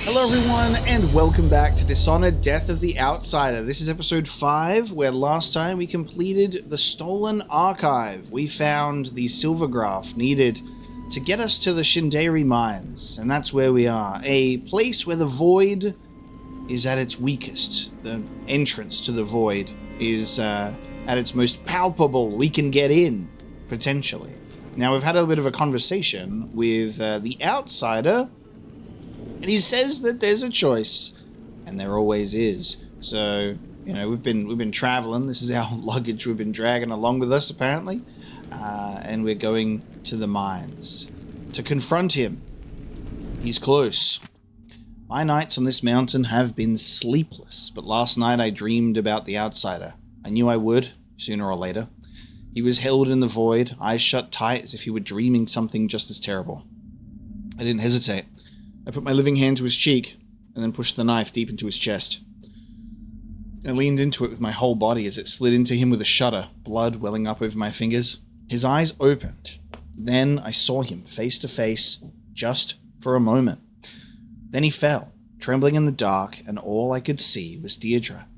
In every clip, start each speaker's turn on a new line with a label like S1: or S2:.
S1: Hello everyone, and welcome back to Dishonored, Death of the Outsider. This is episode 5, where last time we completed the Stolen Archive. We found the Silvergraph needed to get us to the Shinderi Mines, and that's where we are. A place where the Void is at its weakest. The entrance to the Void is at its most palpable. We can get in, potentially. Now, we've had a bit of a conversation with the Outsider, and he says that there's a choice, and there always is. So, you know, we've been traveling. This is our luggage we've been dragging along with us, apparently. And we're going to the mines to confront him. He's close. My nights on this mountain have been sleepless, but last night I dreamed about the Outsider. I knew I would, sooner or later. He was held in the void, eyes shut tight as if he were dreaming something just as terrible. I didn't hesitate. I put my living hand to his cheek, and then pushed the knife deep into his chest. I leaned into it with my whole body as it slid into him with a shudder, blood welling up over my fingers. His eyes opened. Then I saw him face to face, just for a moment. Then he fell, trembling in the dark, and all I could see was Deirdre,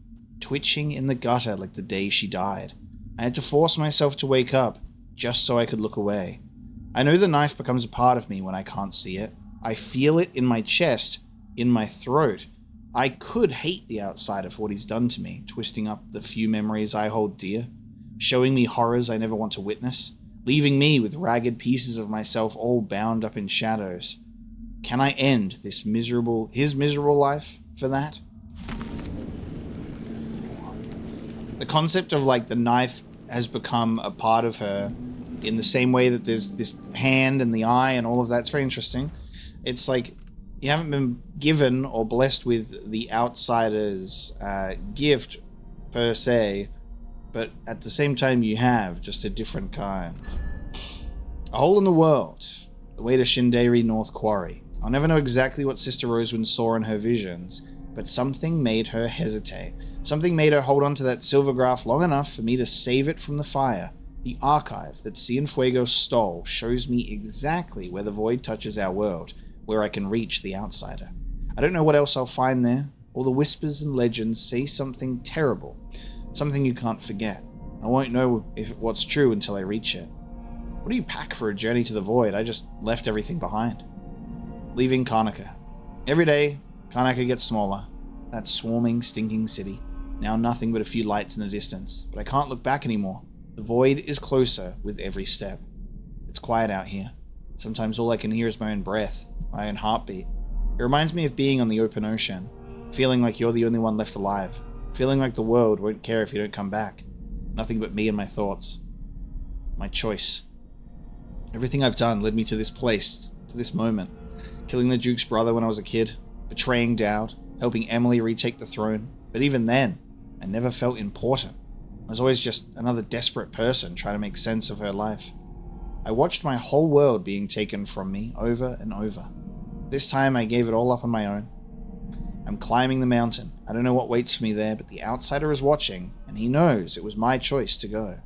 S1: twitching in the gutter like the day she died. I had to force myself to wake up, just so I could look away. I know the knife becomes a part of me when I can't see it. I feel it in my chest, in my throat. I could hate the Outsider for what he's done to me, twisting up the few memories I hold dear, showing me horrors I never want to witness, leaving me with ragged pieces of myself all bound up in shadows. Can I end his miserable life for that? The concept of like the knife has become a part of her in the same way that there's this hand and the eye and all of that's very interesting. It's like you haven't been given or blessed with the Outsider's gift per se, but at the same time you have, just a different kind. A hole in the world, the way to Shinderi North Quarry. I'll never know exactly what Sister Rosewind saw in her visions, but something made her hesitate. Something made her hold on to that Silvergraph long enough for me to save it from the fire. The archive that Cienfuegos stole shows me exactly where the Void touches our world, where I can reach the Outsider. I don't know what else I'll find there. All the whispers and legends say something terrible, something you can't forget. I won't know what's true until I reach it. What do you pack for a journey to the Void? I just left everything behind. Leaving Karnaca. Every day, Karnaca gets smaller. That swarming, stinking city. Now nothing but a few lights in the distance, but I can't look back anymore. The Void is closer with every step. It's quiet out here. Sometimes all I can hear is my own breath, my own heartbeat. It reminds me of being on the open ocean, feeling like you're the only one left alive, feeling like the world won't care if you don't come back. Nothing but me and my thoughts. My choice. Everything I've done led me to this place, to this moment. Killing the Duke's brother when I was a kid, betraying Dowd, helping Emily retake the throne. But even then, I never felt important. I was always just another desperate person trying to make sense of her life. I watched my whole world being taken from me over and over. This time I gave it all up on my own. I'm climbing the mountain. I don't know what waits for me there, but the Outsider is watching, and he knows it was my choice to go.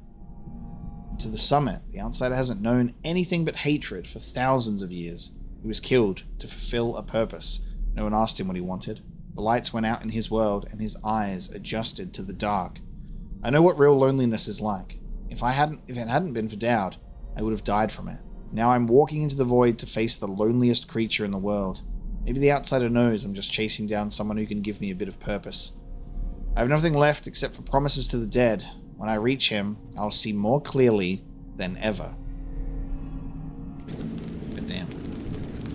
S1: And to the summit, the Outsider hasn't known anything but hatred for thousands of years. He was killed to fulfill a purpose. No one asked him what he wanted. The lights went out in his world, and his eyes adjusted to the dark. I know what real loneliness is like. If it hadn't been for Dowd, I would have died from it. Now I'm walking into the Void to face the loneliest creature in the world. Maybe the Outsider knows I'm just chasing down someone who can give me a bit of purpose. I have nothing left except for promises to the dead. When I reach him, I'll see more clearly than ever. But damn.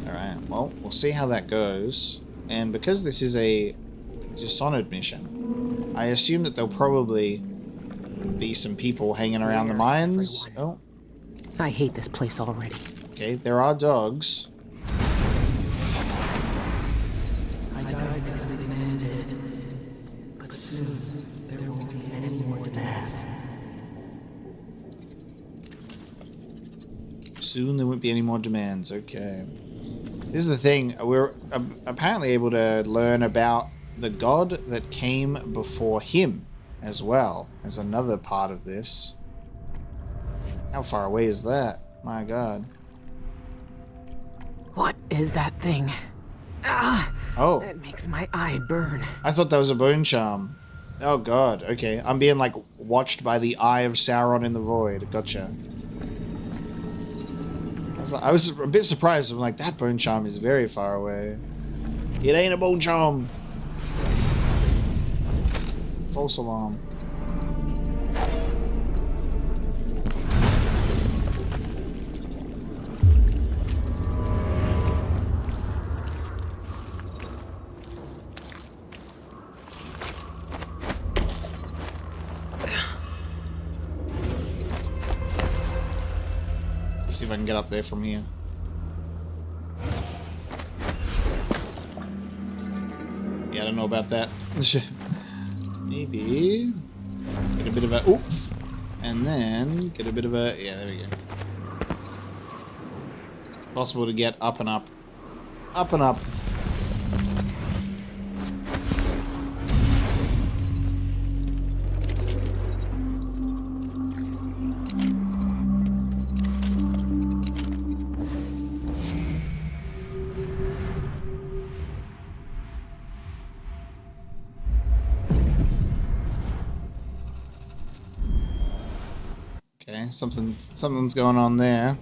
S1: Alright, well, we'll see how that goes. And because this is a Dishonored mission, I assume that there'll probably be some people hanging around the mines. Oh.
S2: I hate this place already.
S1: Okay, there are dogs.
S2: I died because they demanded, but soon there won't be any more demands.
S1: Soon there won't be any more demands. Okay. This is the thing. We're apparently able to learn about the god that came before him as well as another part of this. How far away is that? My god.
S2: What is that thing?
S1: Oh.
S2: That makes my eye burn.
S1: I thought that was a bone charm. Oh god, okay. I'm being, like, watched by the eye of Sauron in the void. Gotcha. I was a bit surprised. I'm like, that bone charm is very far away. It ain't a bone charm. False alarm. See if I can get up there from here. Yeah, I don't know about that. Maybe get a bit of a oof, and then get a bit of a yeah. There we go. Possible to get up and up, up and up. Okay, something's going on there.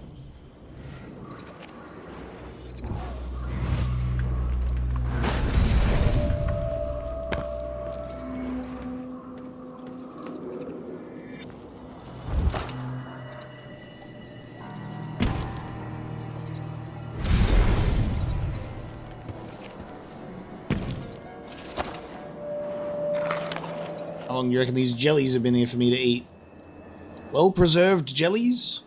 S1: How long do you reckon these jellies have been here for me to eat? Well-preserved jellies?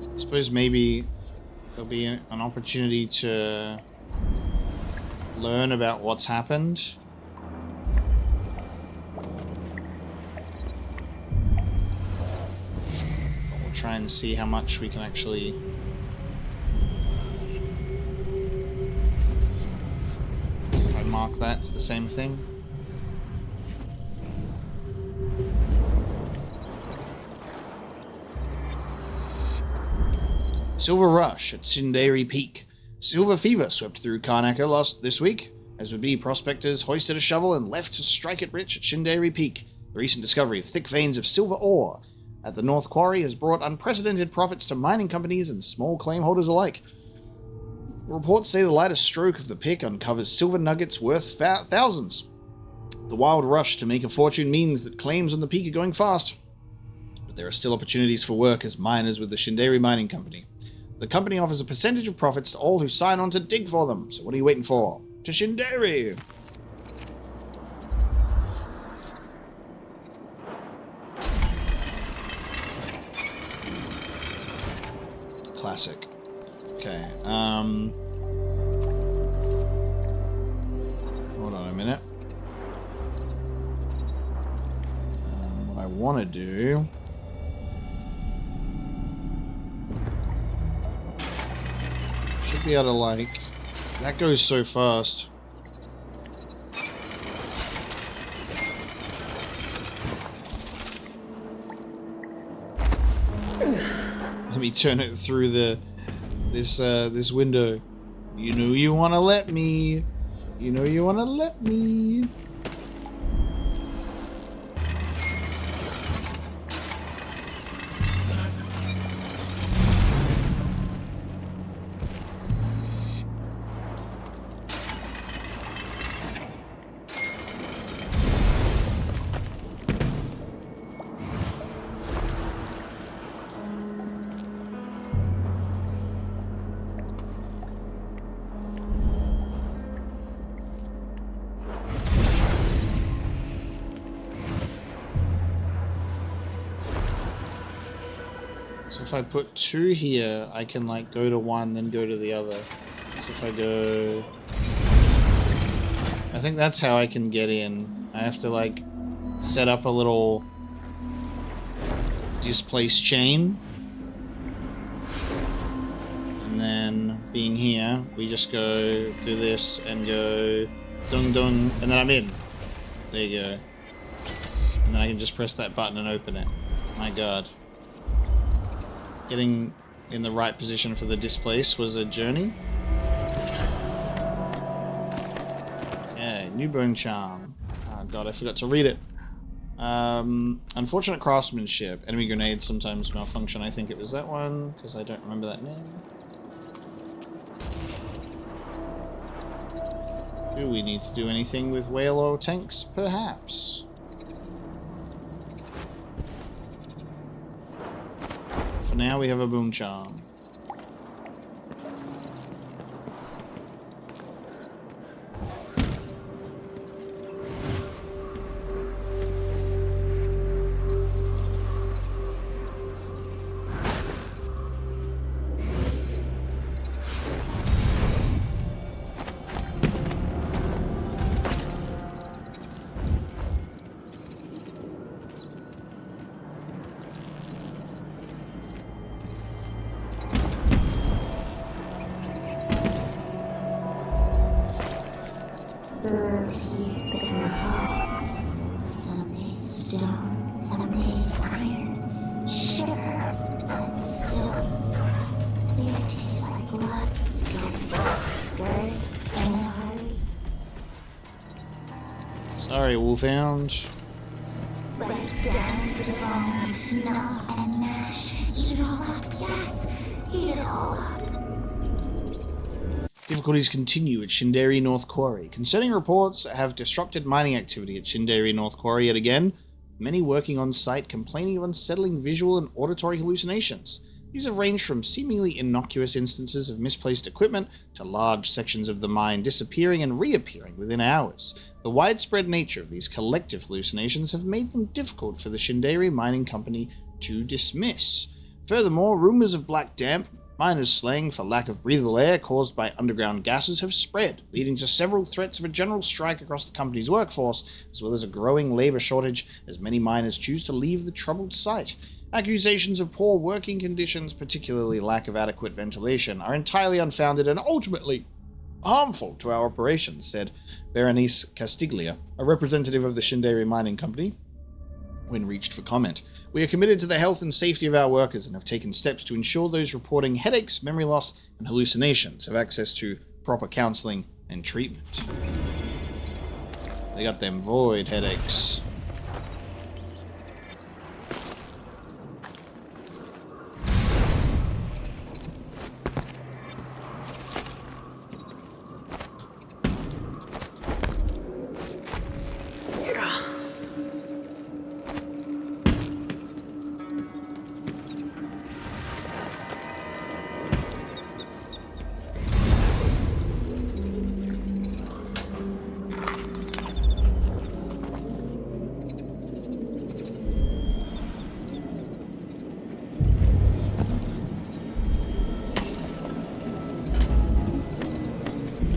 S1: I suppose maybe there'll be an opportunity to learn about what's happened. We'll try and see how much we can actually... mark that, it's the same thing. Silver Rush at Sindari Peak. Silver fever swept through Karnaca this week, as would-be prospectors hoisted a shovel and left to strike it rich at Sindari Peak. The recent discovery of thick veins of silver ore at the North Quarry has brought unprecedented profits to mining companies and small claim holders alike. Reports say the lightest stroke of the pick uncovers silver nuggets worth thousands. The wild rush to make a fortune means that claims on the peak are going fast. But there are still opportunities for work as miners with the Shindari Mining Company. The company offers a percentage of profits to all who sign on to dig for them. So what are you waiting for? To Shindari! Classic. Okay, hold on a minute. What I want to do... should be able to, like... that goes so fast. Let me turn it through this window. You know you want to let me. You know you want to let me. So if I put 2 here, I can like go to one, then go to the other. So if I go... I think that's how I can get in. I have to like set up a little displace chain. And then being here, we just go do this and go dung dung, and then I'm in. There you go. And then I can just press that button and open it. My god. Getting in the right position for the displace was a journey. Yeah, new bone charm. Oh god, I forgot to read it. Unfortunate craftsmanship. Enemy grenades sometimes malfunction. I think it was that one, because I don't remember that name. Do we need to do anything with whale oil tanks? Perhaps. For now, we have a boon charm.
S3: Some days stone, some days iron, sugar and still. Beer tastes like blood, scurry, and hurry.
S1: Sorry, Wolfhound.
S3: Right down to the bone, gnaw and gnash. Eat it all up, yes, eat it all up.
S1: Difficulties continue at Shinderi North Quarry. Concerning reports have disrupted mining activity at Shinderi North Quarry yet again, with many working on site complaining of unsettling visual and auditory hallucinations. These have ranged from seemingly innocuous instances of misplaced equipment to large sections of the mine disappearing and reappearing within hours. The widespread nature of these collective hallucinations have made them difficult for the Shinderi Mining Company to dismiss. Furthermore, rumors of black damp, miners' slang for lack of breathable air caused by underground gases, have spread, leading to several threats of a general strike across the company's workforce, as well as a growing labor shortage as many miners choose to leave the troubled site. Accusations of poor working conditions, particularly lack of adequate ventilation, are entirely unfounded and ultimately harmful to our operations, said Berenice Castiglia, a representative of the Shinderi Mining Company, when reached for comment. We are committed to the health and safety of our workers and have taken steps to ensure those reporting headaches, memory loss, and hallucinations have access to proper counseling and treatment. They got them void headaches.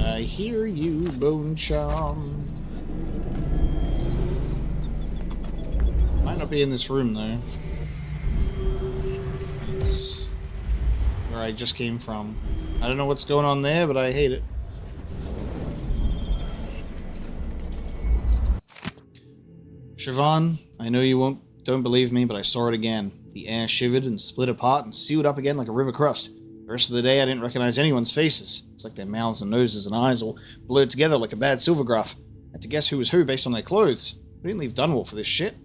S1: I hear you, Bone Charm. Might not be in this room, though. It's where I just came from. I don't know what's going on there, but I hate it. Siobhan, I know you don't believe me, but I saw it again. The air shivered and split apart and sealed up again like a river crust. The rest of the day I didn't recognize anyone's faces. It's like their mouths and noses and eyes all blurred together like a bad silvergraph. I had to guess who was who based on their clothes. We didn't leave Dunwall for this shit.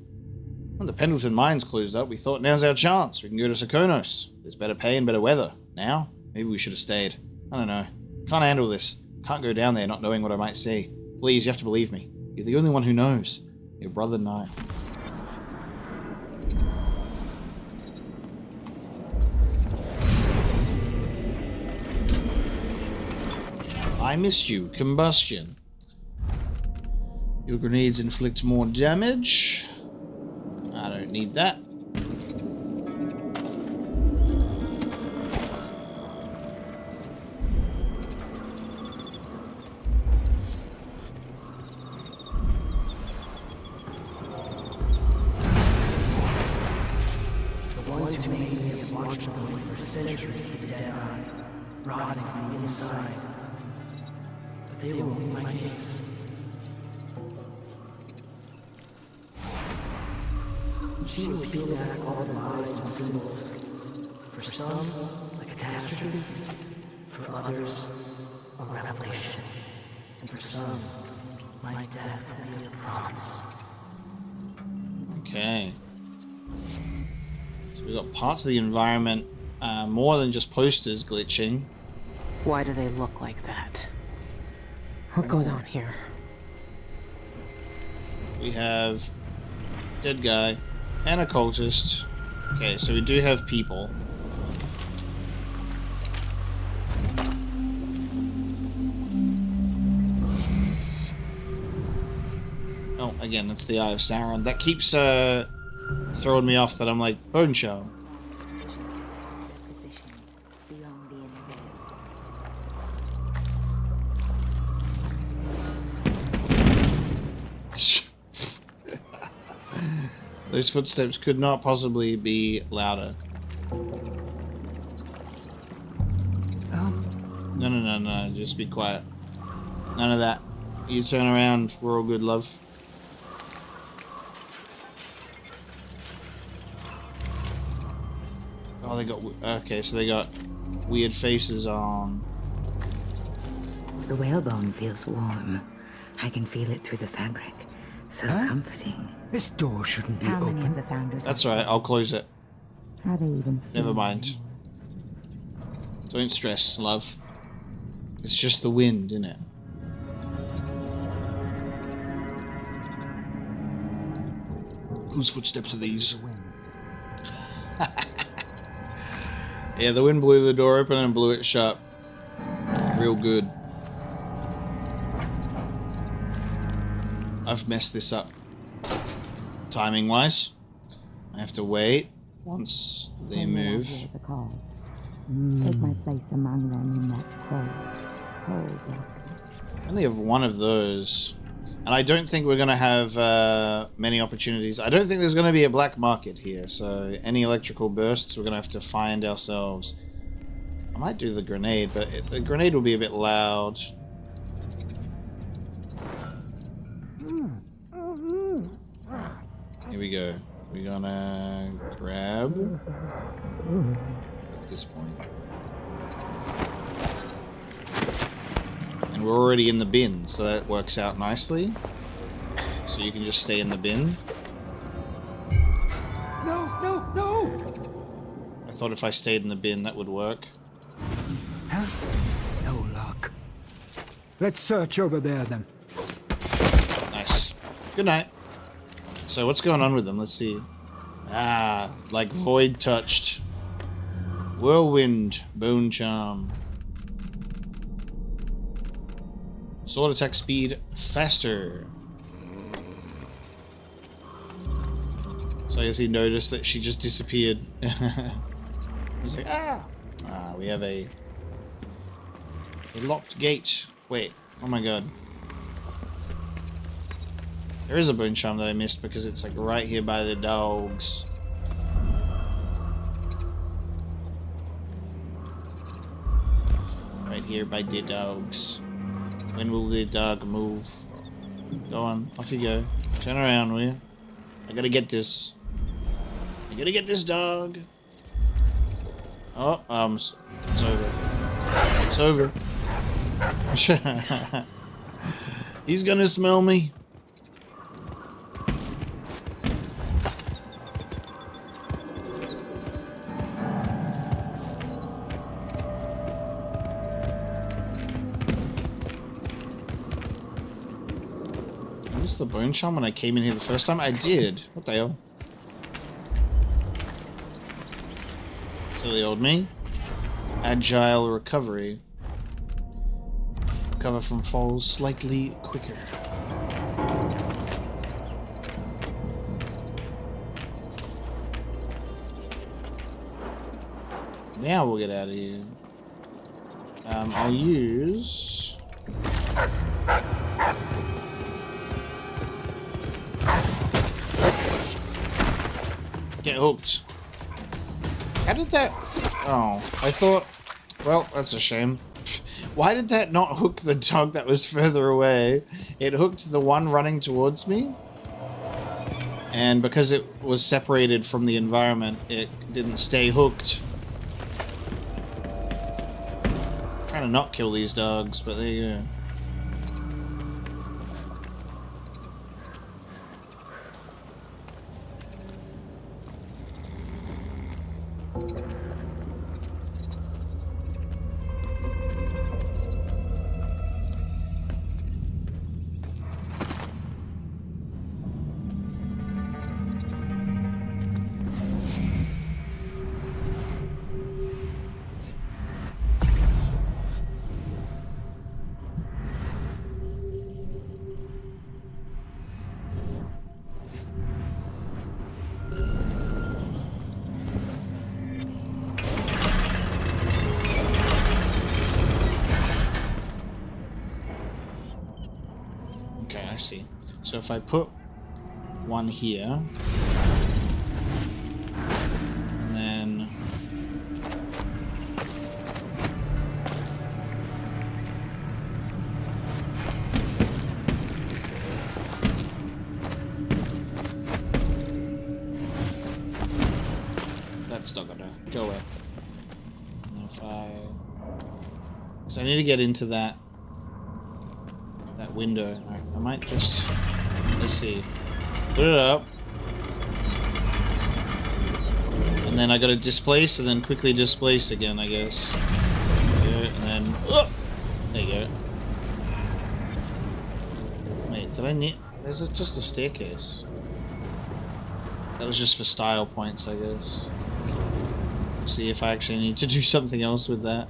S1: When the Pendleton mines closed up, we thought now's our chance. We can go to Sokonos. There's better pay and better weather. Now? Maybe we should have stayed. I don't know. Can't handle this. Can't go down there not knowing what I might see. Please, you have to believe me. You're the only one who knows. Your brother and I. I missed you. Combustion. Your grenades inflict more damage. I don't need that.
S2: The ones who made me have watched the building for centuries with the dead eye, rotting from the inside. But they won't be my case. She will peel back all the lies and symbols. For some, a catastrophe. For others, a revelation. And for some, my death will be a promise.
S1: Okay. So we've got parts of the environment, more than just posters glitching.
S4: Why do they look like that? What goes on here?
S1: We have dead guy and a cultist. Okay, so we do have people. Oh, again, that's the Eye of Sauron. That keeps throwing me off that I'm like, Bone Show. Those footsteps could not possibly be louder. No, just be quiet. None of that. You turn around, we're all good, love. Oh, they got... Okay, so they got weird faces on.
S5: The whalebone feels warm. I can feel it through the fabric. So comforting.
S6: This door shouldn't be
S5: How many of
S6: open.
S5: the founders?
S1: That's right, I'll close it.
S5: Are they even?
S1: Never mind. Don't stress, love. It's just the wind, innit? Whose footsteps are these? Yeah, the wind blew the door open and blew it shut. Real good. I've messed this up. Timing wise. I have to wait once they move.
S5: The call. Take my place among them in that cold darkness.
S1: I only have one of those. And I don't think we're going to have many opportunities. I don't think there's going to be a black market here. So any electrical bursts, we're going to have to find ourselves. I might do the grenade, but the grenade will be a bit loud. Here we go. We're gonna grab at this point. And we're already in the bin, so that works out nicely. So you can just stay in the bin.
S6: No!
S1: I thought if I stayed in the bin that would work.
S6: Huh? No luck. Let's search over there then.
S1: Nice. Good night. So what's going on with them? Let's see. Ah, like void touched. Whirlwind, bone charm. Sword attack speed faster. So I guess he noticed that she just disappeared. He's like, ah! Ah, we have a locked gate. Wait, oh my god. There is a bone charm that I missed because it's like right here by the dogs. Right here by the dogs. When will the dog move? Go on, off you go. Turn around, will you? I gotta get this. I gotta get this dog. Oh, it's over. It's over. He's gonna smell me. The bone charm when I came in here the first time? I did. What the hell? Silly old me. Agile recovery. Recover from falls slightly quicker. Now we'll get out of here. I'll use... Get hooked. How did that... Oh, I thought... Well, that's a shame. Why did that not hook the dog that was further away? It hooked the one running towards me. And because it was separated from the environment, it didn't stay hooked. I'm trying to not kill these dogs, but there you go. I see. So if I put one here, and then that's not gonna go away. And if because I need to get into that window. I might just, let's see, put it up, and then I gotta displace and then quickly displace again, I guess. Yeah, and then, oh, there you go. Wait, did I need, there's just a staircase. That was just for style points, I guess. See if I actually need to do something else with that.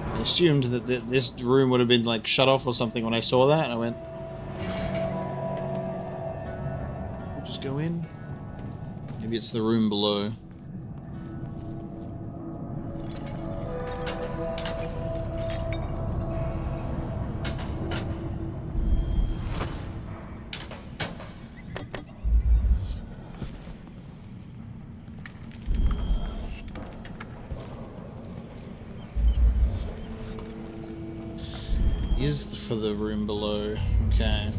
S1: I assumed that this room would have been like shut off or something when I saw that, and I went, we'll just go in. Maybe it's the room below. Is for the room below. Okay.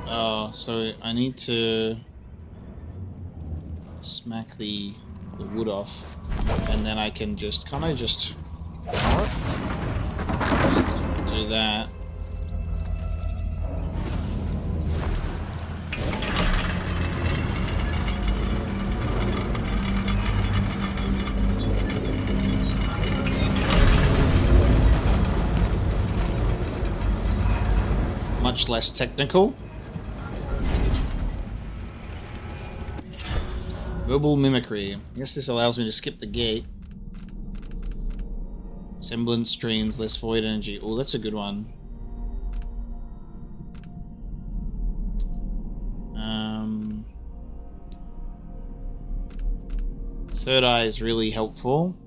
S1: Oh, so I need to smack the wood off, and then I can just, can't I just do that? Much less technical. Verbal mimicry. I guess this allows me to skip the gate. Semblance drains less void energy. Oh, that's a good one. Third eye is really helpful.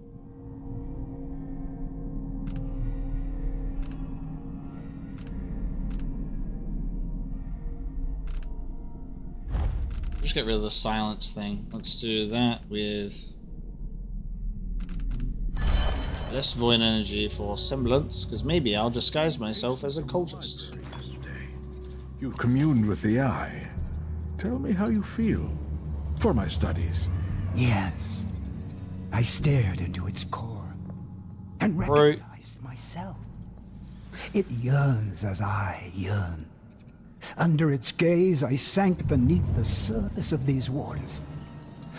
S1: Just get rid of the silence thing. Let's do that with less void energy for semblance, because maybe I'll disguise myself as a cultist.
S7: You communed with the eye. Tell me how you feel. For my studies.
S6: Yes. I stared into its core and recognized myself. It yearns as I yearn. Under its gaze, I sank beneath the surface of these waters.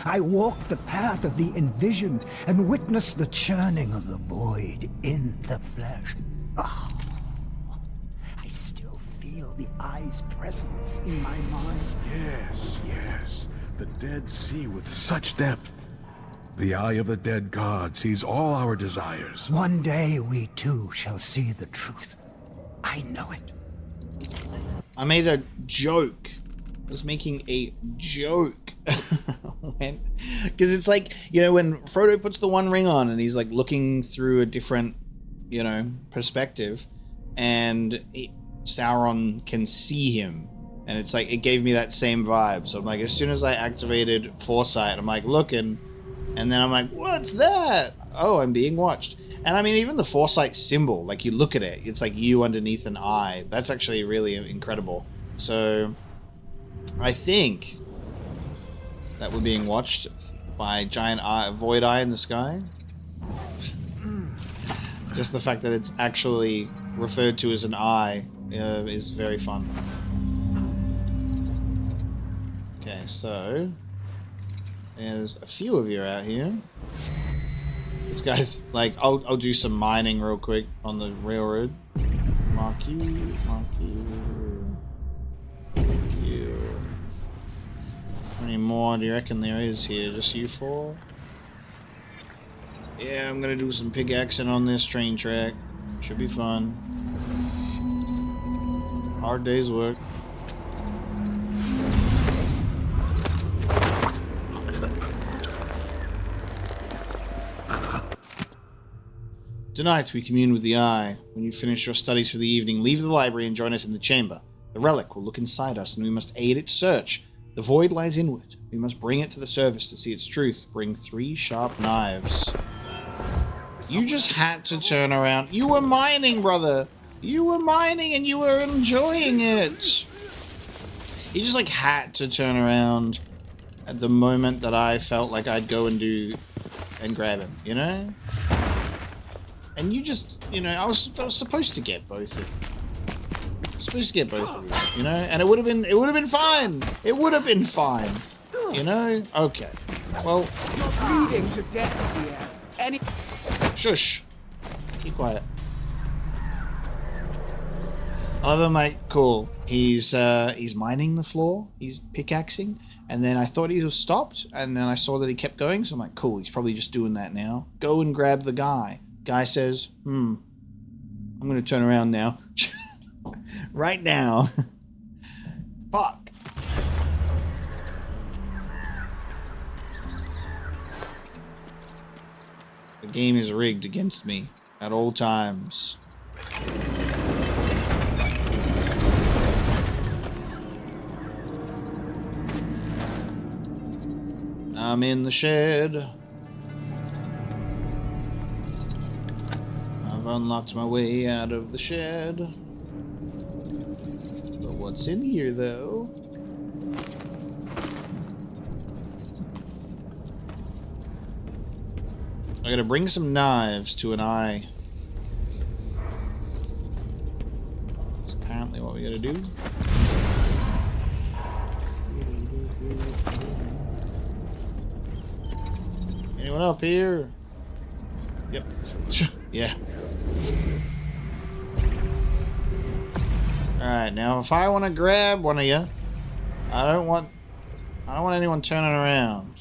S6: I walked the path of the envisioned and witnessed the churning of the void in the flesh. Oh, I still feel the eye's presence in my mind.
S7: Yes, yes. The dead see with such depth. The eye of the dead god sees all our desires.
S6: One day we too shall see the truth. I know it.
S1: I made a joke. I was making a joke. Because it's like, you know, when Frodo puts the One Ring on and he's like looking through a different, you know, perspective, and Sauron can see him. And it's like, it gave me that same vibe. So I'm like, as soon as I activated Foresight, I'm like looking, And then I'm like, what's that? Oh, I'm being watched. And I mean, even the foresight symbol, like you look at it, it's like you underneath an eye. That's actually really incredible. So I think that we're being watched by a giant eye, void eye in the sky. Just the fact that it's actually referred to as an eye is very fun. Okay, so there's a few of you out here. This guy's like, I'll do some mining real quick on the railroad. Mark you, mark you, mark you. How many more do you reckon there is here? Just you four? Yeah, I'm gonna do some pickaxing on this train track. Should be fun. Hard day's work. Tonight we commune with the Eye. When you finish your studies for the evening, leave the library and join us in the chamber. The relic will look inside us and we must aid its search. The void lies inward. We must bring it to the surface to see its truth. Bring 3 sharp knives. You just had to turn around. You were mining, brother. You were mining and you were enjoying it. You just like had to turn around at the moment that I felt like I'd go and grab him, you know? And you just, you know, I was supposed to get both of you. Supposed to get both of you, you know? And it would have been fine. It would have been fine. You know? Okay. Well,
S8: You're bleeding to death here.
S1: Shush. Keep quiet. Other mate, cool. He's mining the floor. He's pickaxing. And then I thought he was stopped. And then I saw that he kept going. So I'm like, cool. He's probably just doing that now. Go and grab the guy. Guy says, I'm going to turn around now. Right now. Fuck. The game is rigged against me at all times. I'm in the shed. I've unlocked my way out of the shed. But what's in here, though? I gotta bring some knives to an eye. That's apparently what we gotta do. Anyone up here? Yep. Yeah. Alright, now if I want to grab one of you, I don't want anyone turning around.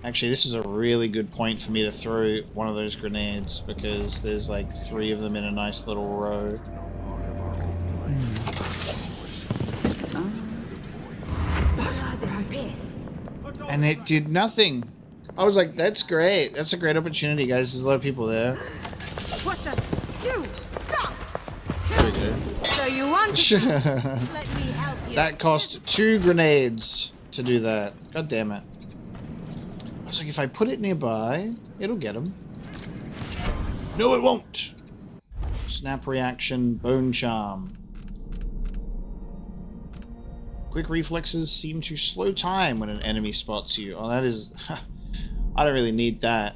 S1: Actually, this is a really good point for me to throw one of those grenades because there's like 3 of them in a nice little row. And it did nothing. I was like, that's great. That's a great opportunity, guys. There's a lot of people there.
S8: What the? You stop!
S1: There we go.
S8: So you want to let me help you?
S1: That cost 2 grenades to do that. God damn it. I was like, if I put it nearby, it'll get him. No, it won't. Snap reaction, bone charm. Quick reflexes seem to slow time when an enemy spots you. Oh, that is... I don't really need that.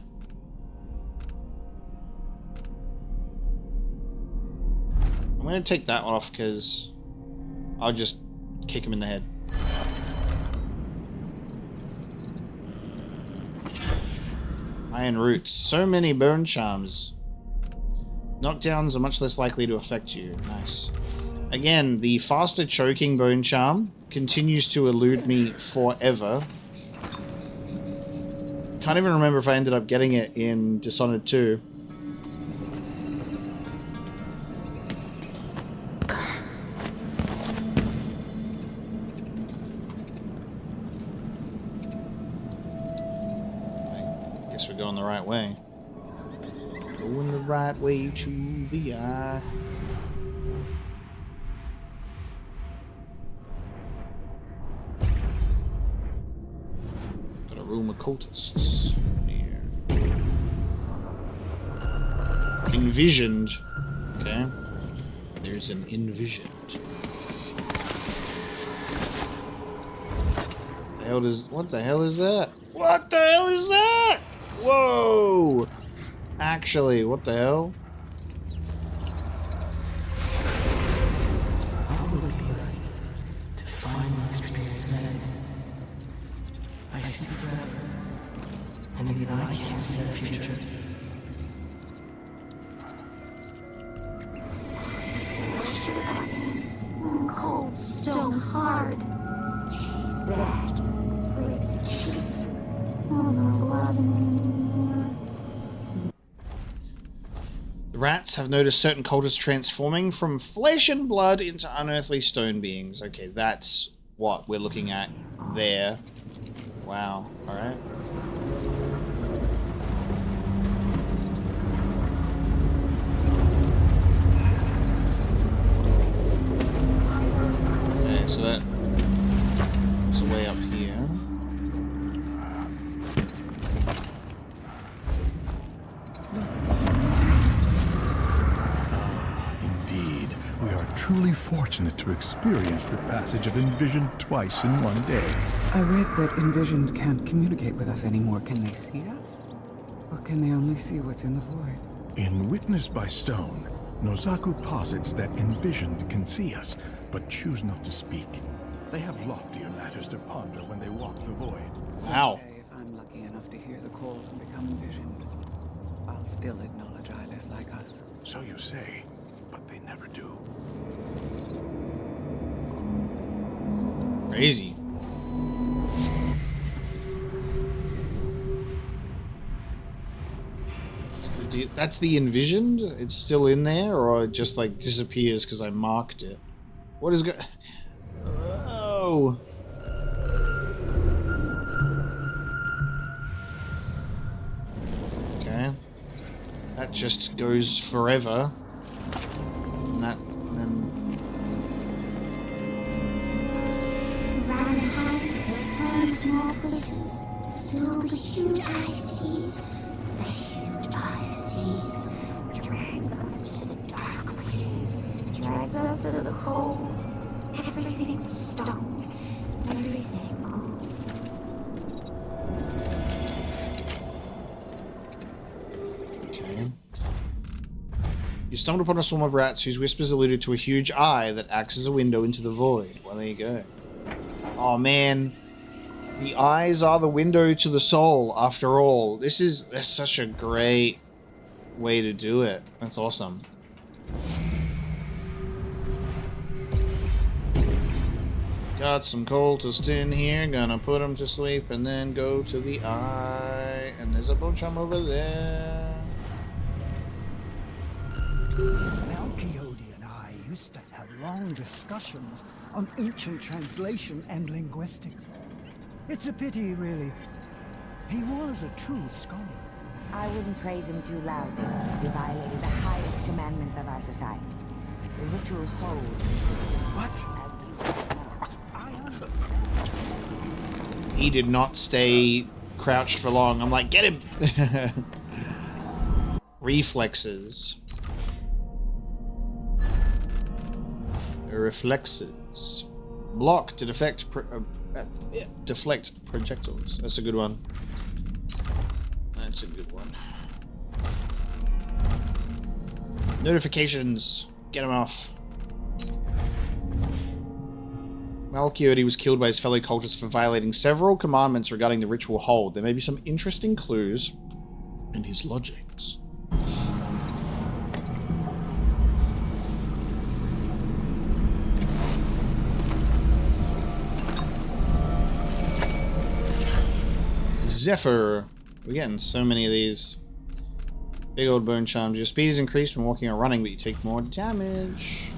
S1: I'm going to take that off because I'll just kick him in the head. Iron roots. So many bone charms. Knockdowns are much less likely to affect you. Nice. Again, the faster choking bone charm continues to elude me forever. Can't even remember if I ended up getting it in Dishonored 2. I guess we're going the right way. Going the right way to the eye. Got a room of cultists here. Envisioned. Okay. There's an envisioned. What the hell is that? What the hell is that? Whoa! Actually, what the hell?
S2: What will it be like to finally experience an end? I see forever, and even I can't see the future.
S3: Cold stone hard. Tastes bad. Breaks teeth. No blood anymore.
S1: The rats have noticed certain cultists transforming from flesh and blood into unearthly stone beings. Okay, that's what we're looking at there. Wow. Alright. Okay, so that's way up here.
S7: Indeed, we are truly fortunate to experience the passage of Envision twice in one day.
S9: I read that Envisioned can't communicate with us anymore. Can they see us? Or can they only see what's in the void?
S7: In Witness by Stone, Nozaku posits that Envisioned can see us, but choose not to speak. They have loftier matters to ponder when they walk the void.
S1: Wow.
S9: Someday, if I'm lucky enough to hear the call and become envisioned, I'll still acknowledge eyeless like us.
S7: So you say, but they never do.
S1: Crazy. That's the envisioned? It's still in there, or it just like disappears because I marked it? What is Oh. Okay. That just goes forever. And that then.
S3: Round and high, small places, still the huge eye sees. The huge eye sees drags us to the dark places, drags us to the cold. Everything's stone, everything.
S1: Okay. You stumbled upon a swarm of rats whose whispers alluded to a huge eye that acts as a window into the void. Well, there you go. Oh man, the eyes are the window to the soul. After all, that's such a great way to do it. That's awesome. Got some cultists in here, gonna put them to sleep and then go to the eye. And there's a bunch of them over there.
S6: Melchiode and I used to have long discussions on ancient translation and linguistics. It's a pity, really. He was a true scholar.
S5: I wouldn't praise him too loudly. He violated the highest commandments of our society. The ritual hold.
S6: What?
S1: He did not stay crouched for long. I'm like, get him! Reflexes. Reflexes. Block to deflect projectiles. That's a good one. That's a good one. Notifications. Get him off. Melchiode was killed by his fellow cultists for violating several commandments regarding the ritual hold. There may be some interesting clues in his logics. Zephyr. We're getting so many of these. Big old bone charms. Your speed is increased when walking or running, but you take more damage.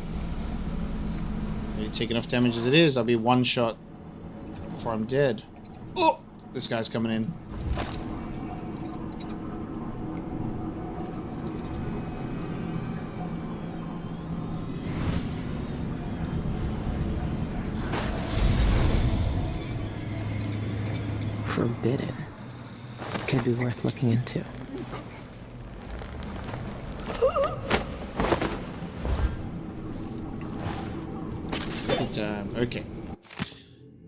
S1: You take enough damage as it is, I'll be one shot before I'm dead. Oh! This guy's coming in.
S4: Forbidden. Could be worth looking into.
S1: Okay.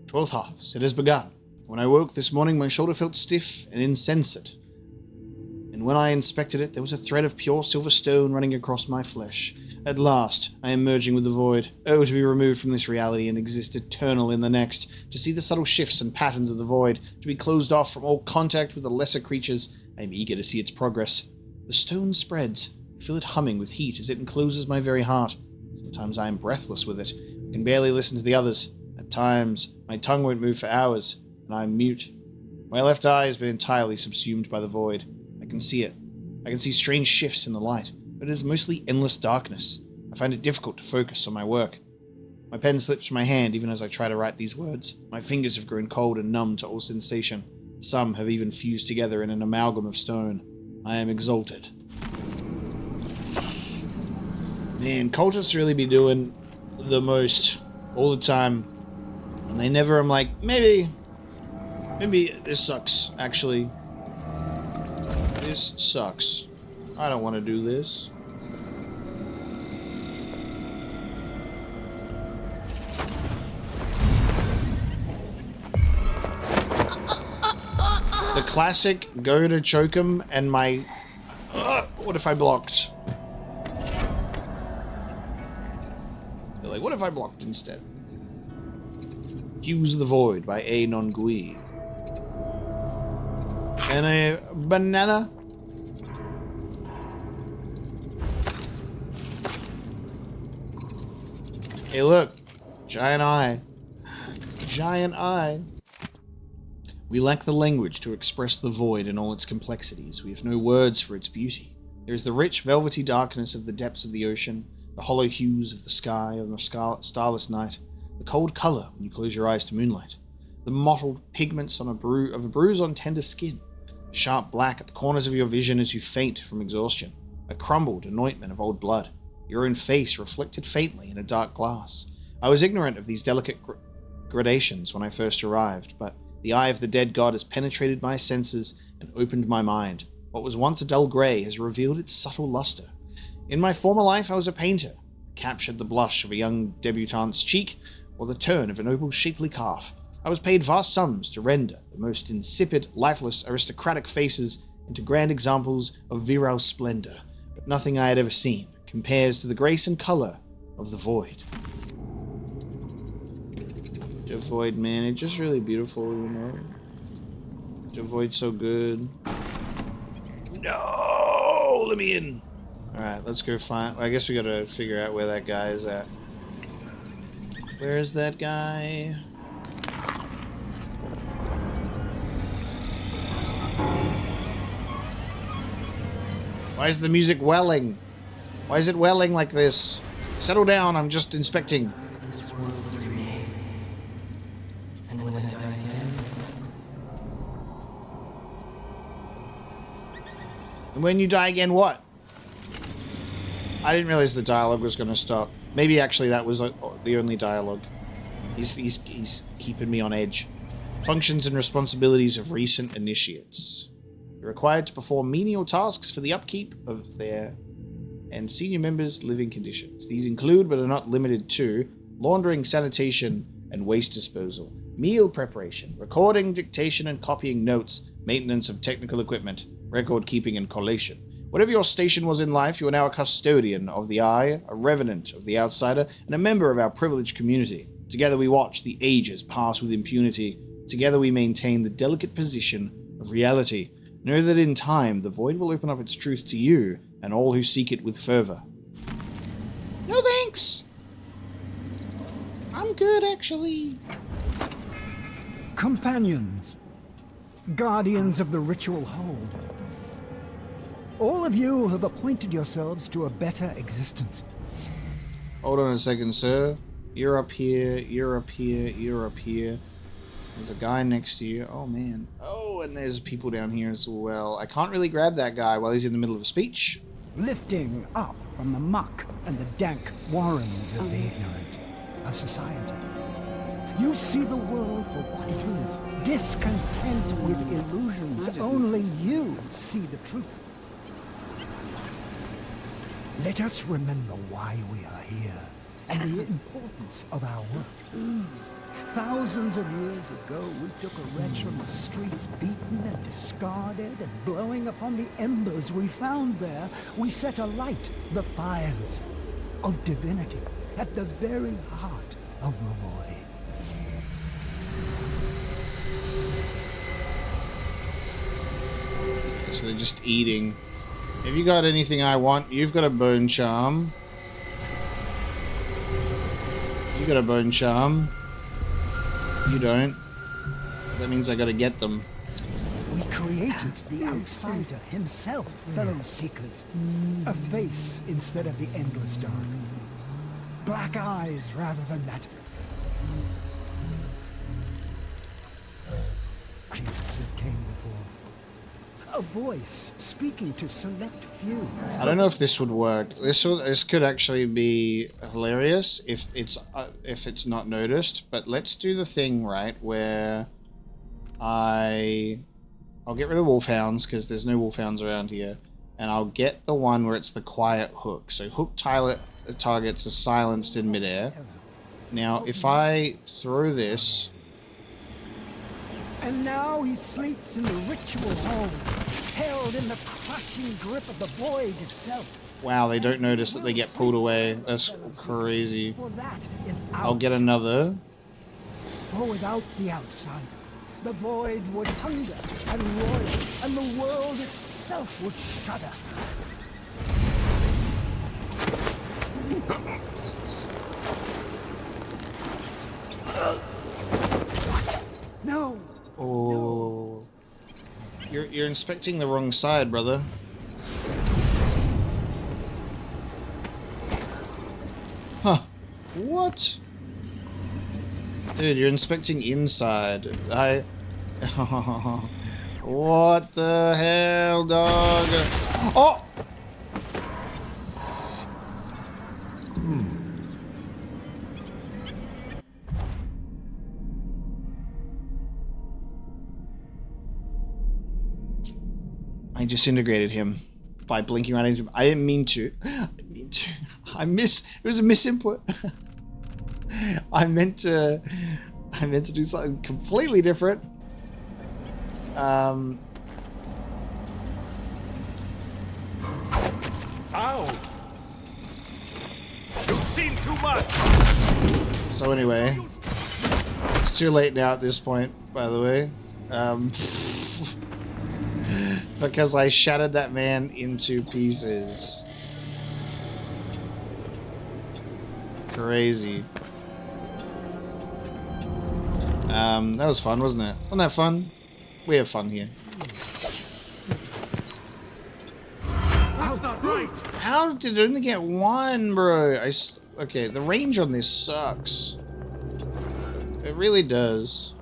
S1: 12th Hearths. It has begun. When I woke this morning, my shoulder felt stiff and insensate. And when I inspected it, there was a thread of pure silver stone running across my flesh. At last, I am merging with the void. Oh, to be removed from this reality and exist eternal in the next. To see the subtle shifts and patterns of the void. To be closed off from all contact with the lesser creatures. I am eager to see its progress. The stone spreads. I feel it humming with heat as it encloses my very heart. Sometimes I am breathless with it. I can barely listen to the others. At times, my tongue won't move for hours, and I am mute. My left eye has been entirely subsumed by the void. I can see it. I can see strange shifts in the light, but it is mostly endless darkness. I find it difficult to focus on my work. My pen slips from my hand even as I try to write these words. My fingers have grown cold and numb to all sensation. Some have even fused together in an amalgam of stone. I am exalted. Man, cultists really be doing the most all the time. And they never am like, maybe this sucks, actually. This sucks. I don't want to do this. The classic go to choke him and my... what if I blocked? They're like, what if I blocked instead? Use the Void by A. Non-Gui. And a banana. Hey, look. Giant eye. Giant eye. We lack the language to express the void in all its complexities. We have no words for its beauty. There is the rich, velvety darkness of the depths of the ocean, the hollow hues of the sky on the starless night, the cold color when you close your eyes to moonlight, the mottled pigments on a bruise on tender skin, sharp black at the corners of your vision as you faint from exhaustion, a crumbled anointment of old blood, your own face reflected faintly in a dark glass. I was ignorant of these delicate gradations when I first arrived, but the eye of the dead god has penetrated my senses and opened my mind. What was once a dull grey has revealed its subtle luster. In my former life, I was a painter. I captured the blush of a young debutante's cheek or the turn of a noble shapely calf. I was paid vast sums to render the most insipid, lifeless, aristocratic faces into grand examples of virile splendor, but nothing I had ever seen compares to the grace and color of the void. The void, man, it's just really beautiful, you know? The void's so good. No! Let me in! Alright, let's go find... I guess we gotta figure out where that guy is at. Where is that guy? Why is the music welling? Why is it welling like this? Settle down, I'm just inspecting.
S2: This world was remade. And when I die again,
S1: and when you die again, what? I didn't realize the dialogue was going to stop. Maybe actually that was the only dialogue. He's keeping me on edge. Functions and responsibilities of recent initiates. You're required to perform menial tasks for the upkeep of their and senior members' living conditions. These include, but are not limited to, laundering, sanitation, and waste disposal, meal preparation, recording, dictation and copying notes, maintenance of technical equipment, record keeping and collation. Whatever your station was in life, you are now a custodian of the eye, a revenant of the outsider, and a member of our privileged community. Together we watch the ages pass with impunity. Together we maintain the delicate position of reality. Know that in time, the void will open up its truth to you and all who seek it with fervor. No thanks! I'm good, actually.
S6: Companions, guardians of the ritual hold, all of you have appointed yourselves to a better existence.
S1: Hold on a second, sir. You're up here, you're up here, you're up here. There's a guy next to you. Oh, man. Oh, and there's people down here as well. I can't really grab that guy while he's in the middle of a speech.
S6: Lifting up from the muck and the dank warrens of the ignorant of society. You see the world for what it is, discontent with illusions. Only you see the truth. Let us remember why we are here. and the importance of our work. Thousands of years ago, we took a wretch from the streets, beaten and discarded, and blowing upon the embers we found there, we set alight the fires of divinity at the very heart of the void.
S1: So they're just eating. Have you got anything I want? You've got a bone charm. You got a bone charm. You don't. That means I gotta get them.
S6: We created the outsider himself, fellow seekers. A face instead of the endless dark. Black eyes rather than that. Jesus that came before. A voice speaking to select few.
S1: I don't know if this would work. This could actually be hilarious if it's not noticed. But let's do the thing right where I'll get rid of wolfhounds because there's no wolfhounds around here, and I'll get the one where it's the quiet hook. So hook targets are silenced in midair. Now if I throw this.
S6: And now he sleeps in the ritual home, held in the crushing grip of the void itself.
S1: Wow, they don't notice that they get pulled away. That's crazy.
S6: For that is
S1: I'll get another.
S6: For without the outsider, the void would hunger and roil, and the world itself would shudder. No.
S1: Oh, you're inspecting the wrong side, brother. Huh? What? Dude, you're inspecting inside. What the hell, dog? Oh! I disintegrated him by blinking right into him. I didn't mean to. It was a misinput. I meant to do something completely different.
S7: Ow! You've seen too much.
S1: So anyway, it's too late now at this point, by the way. Because I shattered that man into pieces. Crazy. That was fun, wasn't it? Wasn't that fun? We have fun here.
S7: That's not right.
S1: How did it only get one, bro? Okay, the range on this sucks. It really does.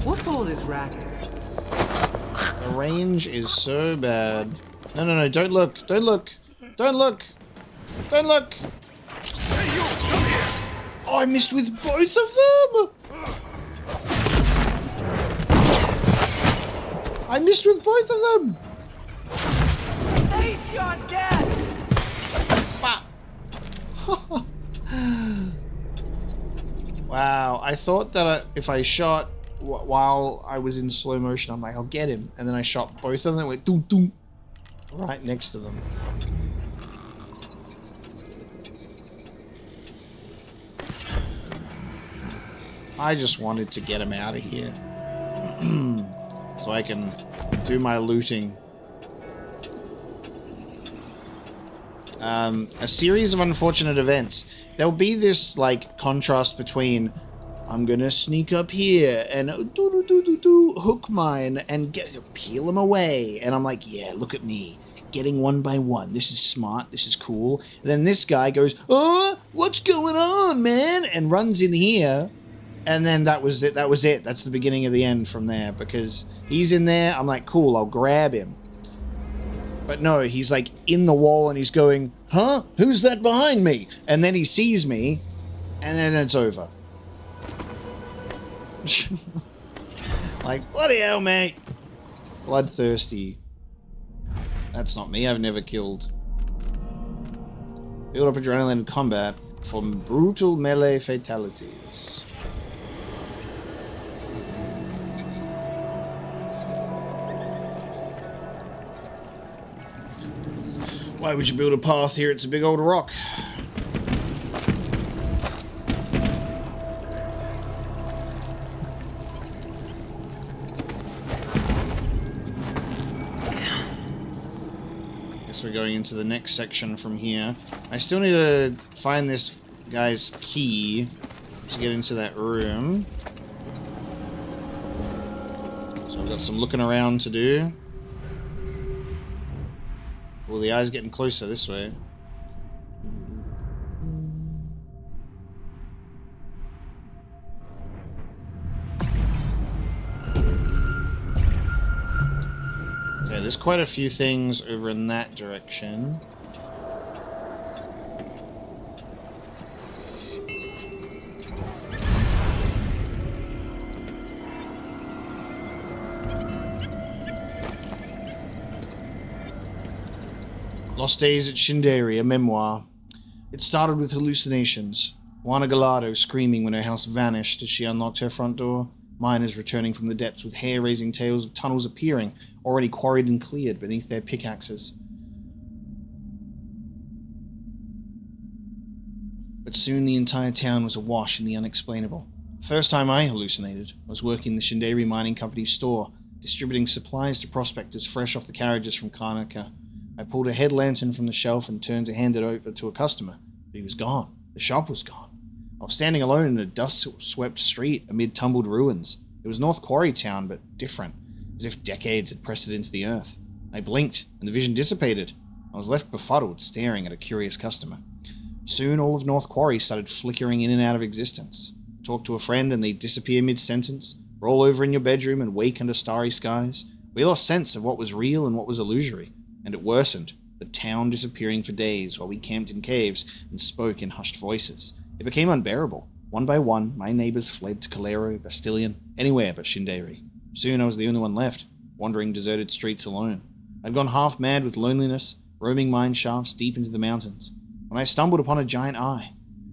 S9: What's all this racket?
S1: The range is so bad. No, no, no, don't look. Don't look. Don't look. Don't look.
S7: Hey, you, come here.
S1: Oh, I missed with both of them. I missed with both of them.
S8: Face your death.
S1: Wow, I thought that if I shot while I was in slow motion, I'm like, I'll get him. And then I shot both of them, went doom doom, right next to them. I just wanted to get him out of here. So I can do my looting. A series of unfortunate events. There'll be this, like, contrast between I'm gonna sneak up here and hook mine and peel him away. And I'm like, yeah, look at me. Getting one by one. This is smart. This is cool. And then this guy goes, oh, what's going on, man? And runs in here. And then that was it. That was it. That's the beginning of the end from there. Because he's in there. I'm like, cool, I'll grab him. But no, he's like in the wall and he's going, huh? Who's that behind me? And then he sees me. And then it's over. Like, bloody hell, mate. Bloodthirsty. That's not me. I've never killed. Build up adrenaline in combat for brutal melee fatalities. Why would you build a path here? It's a big old rock. Guess we're going into the next section from here. I still need to find this guy's key to get into that room. So I've got some looking around to do. Well, the eye's getting closer this way. Okay, there's quite a few things over in that direction. Lost Days at Shinderi, a memoir. It started with hallucinations. Juana Gallardo screaming when her house vanished as she unlocked her front door. Miners returning from the depths with hair-raising tales of tunnels appearing, already quarried and cleared beneath their pickaxes. But soon the entire town was awash in the unexplainable. The first time I hallucinated was working the Shinderi Mining Company's store, distributing supplies to prospectors fresh off the carriages from Karnaca. I pulled a head lantern from the shelf and turned to hand it over to a customer, but he was gone. The shop was gone. I was standing alone in a dust-swept street amid tumbled ruins. It was North Quarry Town, but different, as if decades had pressed it into the earth. I blinked, and the vision dissipated. I was left befuddled, staring at a curious customer. Soon all of North Quarry started flickering in and out of existence. Talk to a friend and they'd disappear mid-sentence, roll over in your bedroom and wake under starry skies. We lost sense of what was real and what was illusory. And it worsened, the town disappearing for days while we camped in caves and spoke in hushed voices. It became unbearable. One by one, my neighbors fled to Calero, Bastilian, anywhere but Shinderi. Soon I was the only one left, wandering deserted streets alone. I'd gone half mad with loneliness, roaming mine shafts deep into the mountains, when I stumbled upon a giant eye.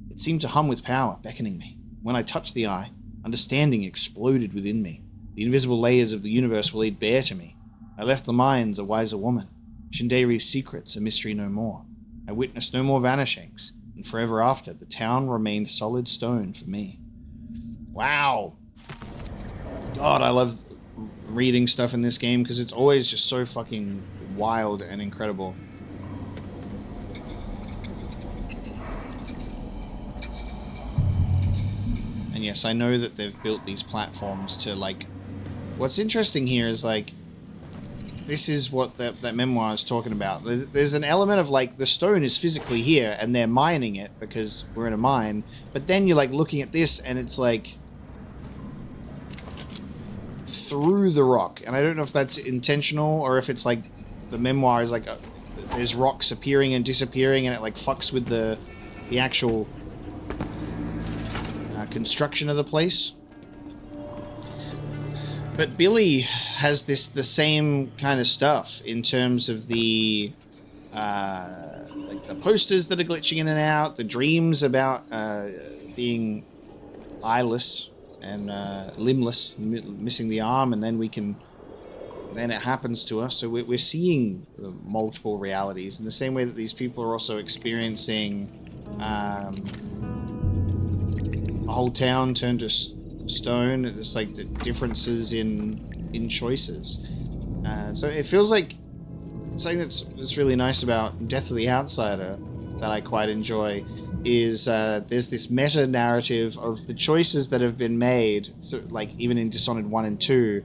S1: It seemed to hum with power, beckoning me. When I touched the eye, understanding exploded within me. The invisible layers of the universe were laid bare to me. I left the mines a wiser woman. Shinderi's secrets a mystery no more. I witnessed no more vanishings, and forever after, the town remained solid stone for me. Wow. God, I love reading stuff in this game because it's always just so fucking wild and incredible. And yes, I know that they've built these platforms to, like... What's interesting here is, like... This is what that memoir is talking about. There's an element of, like, the stone is physically here, and they're mining it because we're in a mine. But then you're, like, looking at this, and it's, like... through the rock. And I don't know if that's intentional, or if it's, like, the memoir is, like... there's rocks appearing and disappearing, and it, like, fucks with the actual... construction of the place. But Billy has the same kind of stuff in terms of the like the posters that are glitching in and out, the dreams about being eyeless and limbless, missing the arm, and then it happens to us. So we're seeing the multiple realities in the same way that these people are also experiencing a whole town turned to stone. It's like the differences in choices. So it feels like something that's really nice about Death of the Outsider that I quite enjoy is there's this meta narrative of the choices that have been made. So, like, even in Dishonored 1 and 2,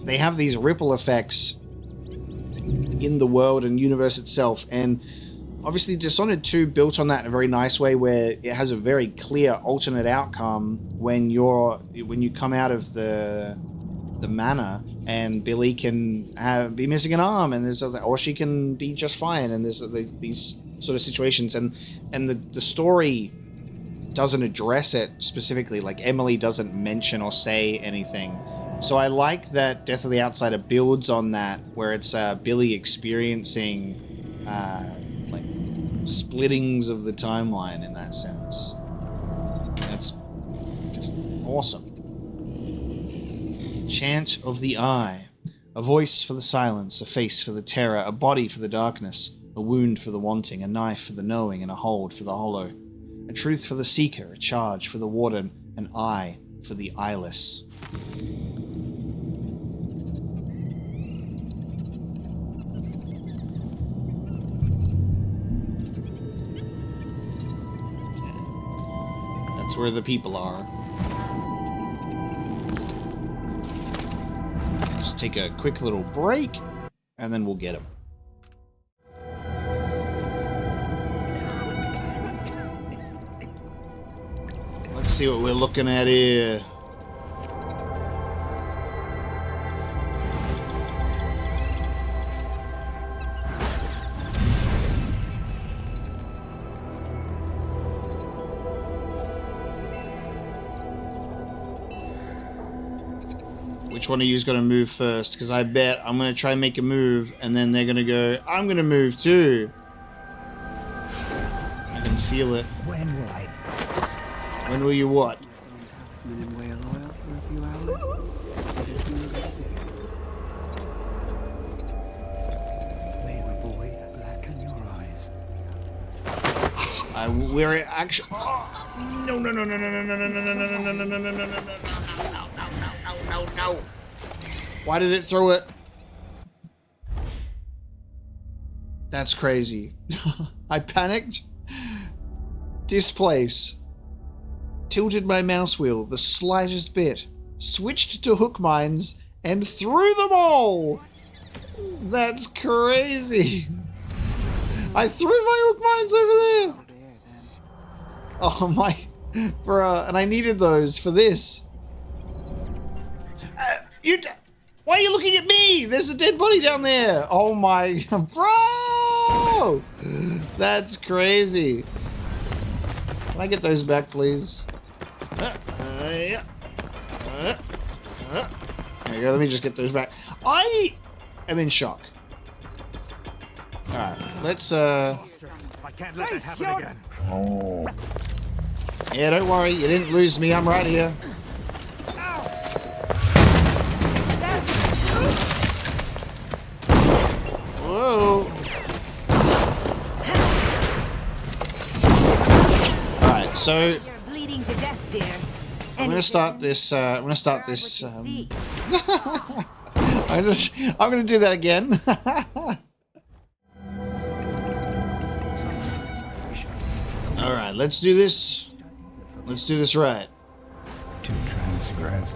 S1: they have these ripple effects in the world and universe itself. And obviously Dishonored 2 built on that in a very nice way, where it has a very clear alternate outcome when you come out of the manor, and Billy can be missing an arm, and or she can be just fine, and there's these sort of situations, and the story doesn't address it specifically. Like, Emily doesn't mention or say anything, So I like that Death of the Outsider builds on that, where it's Billy experiencing like splittings of the timeline in that sense. That's just awesome. Chant of the Eye. A voice for the silence, a face for the terror, a body for the darkness, a wound for the wanting, a knife for the knowing, and a hold for the hollow. A truth for the seeker, a charge for the warden, an eye for the eyeless. That's where the people are. Just take a quick little break, and then we'll get them. Let's see what we're looking at here. Which one of you is going to move first? Because I bet I'm going to try and make a move, and then they're going to go, I'm going to move too. I can feel it.
S6: When will I?
S1: When will you what?
S9: Talisman and whale oil for a few hours.
S6: Whale boy, blacken your eyes.
S1: We're actually. Oh, no! No! Why did it throw it? That's crazy. I panicked. Displace. Tilted my mouse wheel the slightest bit. Switched to hook mines and threw them all. That's crazy. I threw my hook mines over there. Oh my, bruh, and I needed those for this. Why are you looking at me? There's a dead body down there. Oh my, bro! That's crazy. Can I get those back, please? Yeah. There you go, let me just get those back. I am in shock. Alright, let's
S7: I can't let that happen again.
S1: Yeah, don't worry, you didn't lose me, I'm right here. Whoa. Alright, so
S8: You're bleeding to death, dear.
S1: I'm gonna start this I'm gonna do that again. Alright, let's do this. Let's do this right.
S6: To transgress.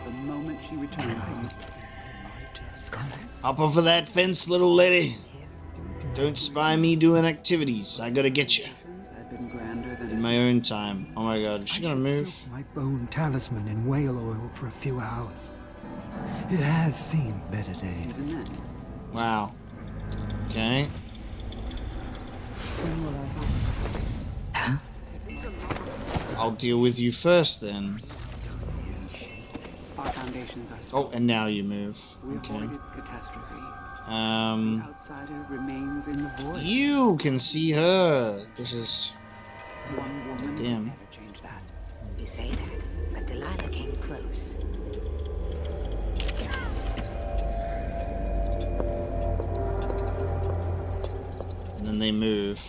S9: The moment she returned from
S1: Hop over that fence, little lady. Don't spy me doing activities. I gotta get you.
S9: had been grander than
S1: In my own time. Oh my god, is she gonna move?
S6: Soak my bone talisman in whale oil for a few hours. It has seen better days.
S9: and then.
S1: Wow. Okay. I'll deal with you first then.
S9: Our foundations are
S1: Oh, and now you move.
S9: We
S1: Okay.
S9: avoided catastrophe. The outsider remains in the void.
S1: You can see her. This is
S9: One woman
S1: damn.
S9: will never change that.
S5: You say that, but Delilah came close.
S1: And then they move.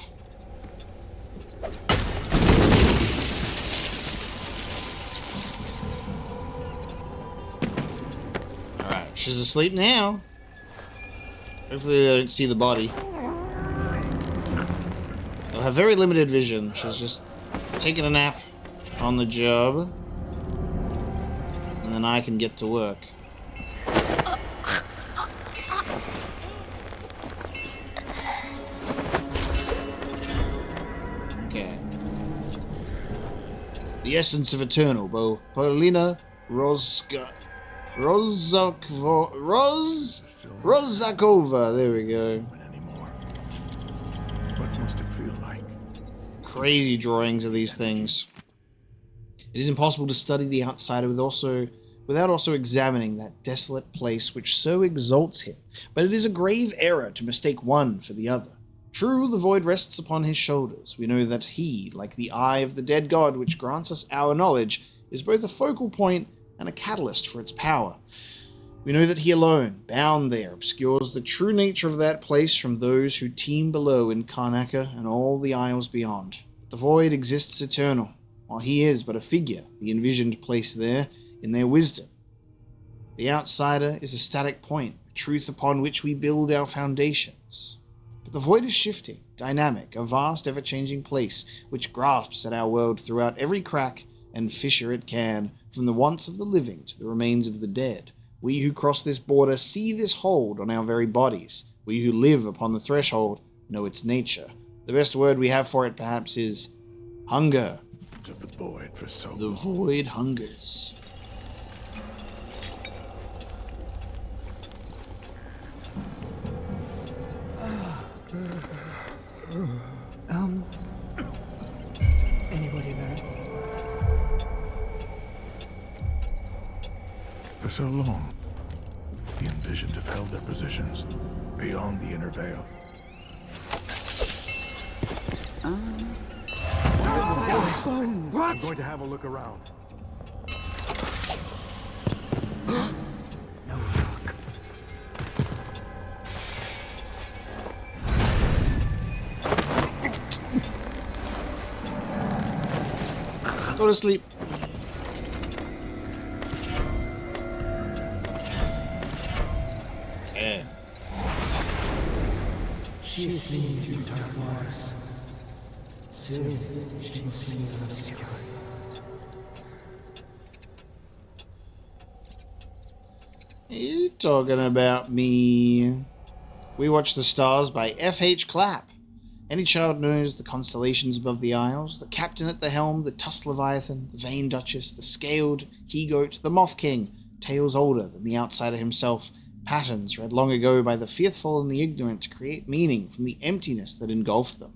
S1: Alright, she's asleep now. Hopefully they don't see the body. They'll have very limited vision. She's just taking a nap on the job. And then I can get to work. Okay. The essence of eternal, Bo. Paulina Rozakova. There we go.
S7: Anymore. What must it feel like?
S1: Crazy drawings of these things. It is impossible to study the outsider without also examining that desolate place which so exalts him, but it is a grave error to mistake one for the other. True, the void rests upon his shoulders. We know that he, like the eye of the dead god which grants us our knowledge, is both a focal point and a catalyst for its power. We know that he alone, bound there, obscures the true nature of that place from those who teem below in Karnaca and all the isles beyond. The void exists eternal, while he is but a figure, the envisioned place there, in their wisdom. The outsider is a static point, a truth upon which we build our foundations. But the void is shifting, dynamic, a vast, ever-changing place, which grasps at our world throughout every crack and fissure it can, from the wants of the living to the remains of the dead. We who cross this border see this hold on our very bodies. We who live upon the threshold know its nature. The best word we have for it, perhaps, is hunger.
S7: To the void for so long.
S1: The void hungers.
S2: Anybody there?
S7: For so long, the envisioned have held their positions beyond the inner veil. I'm going to have a look around.
S1: Go to sleep. Okay.
S2: She is seen through dark waters. Soon, she will see the obscure.
S1: You talking about me? We Watch the Stars by F.H. Clapp. Any child knows the constellations above the isles, the captain at the helm, the tusked leviathan, the vain duchess, the scaled he-goat, the moth king, tales older than the outsider himself, patterns read long ago by the fearful and the ignorant to create meaning from the emptiness that engulfed them.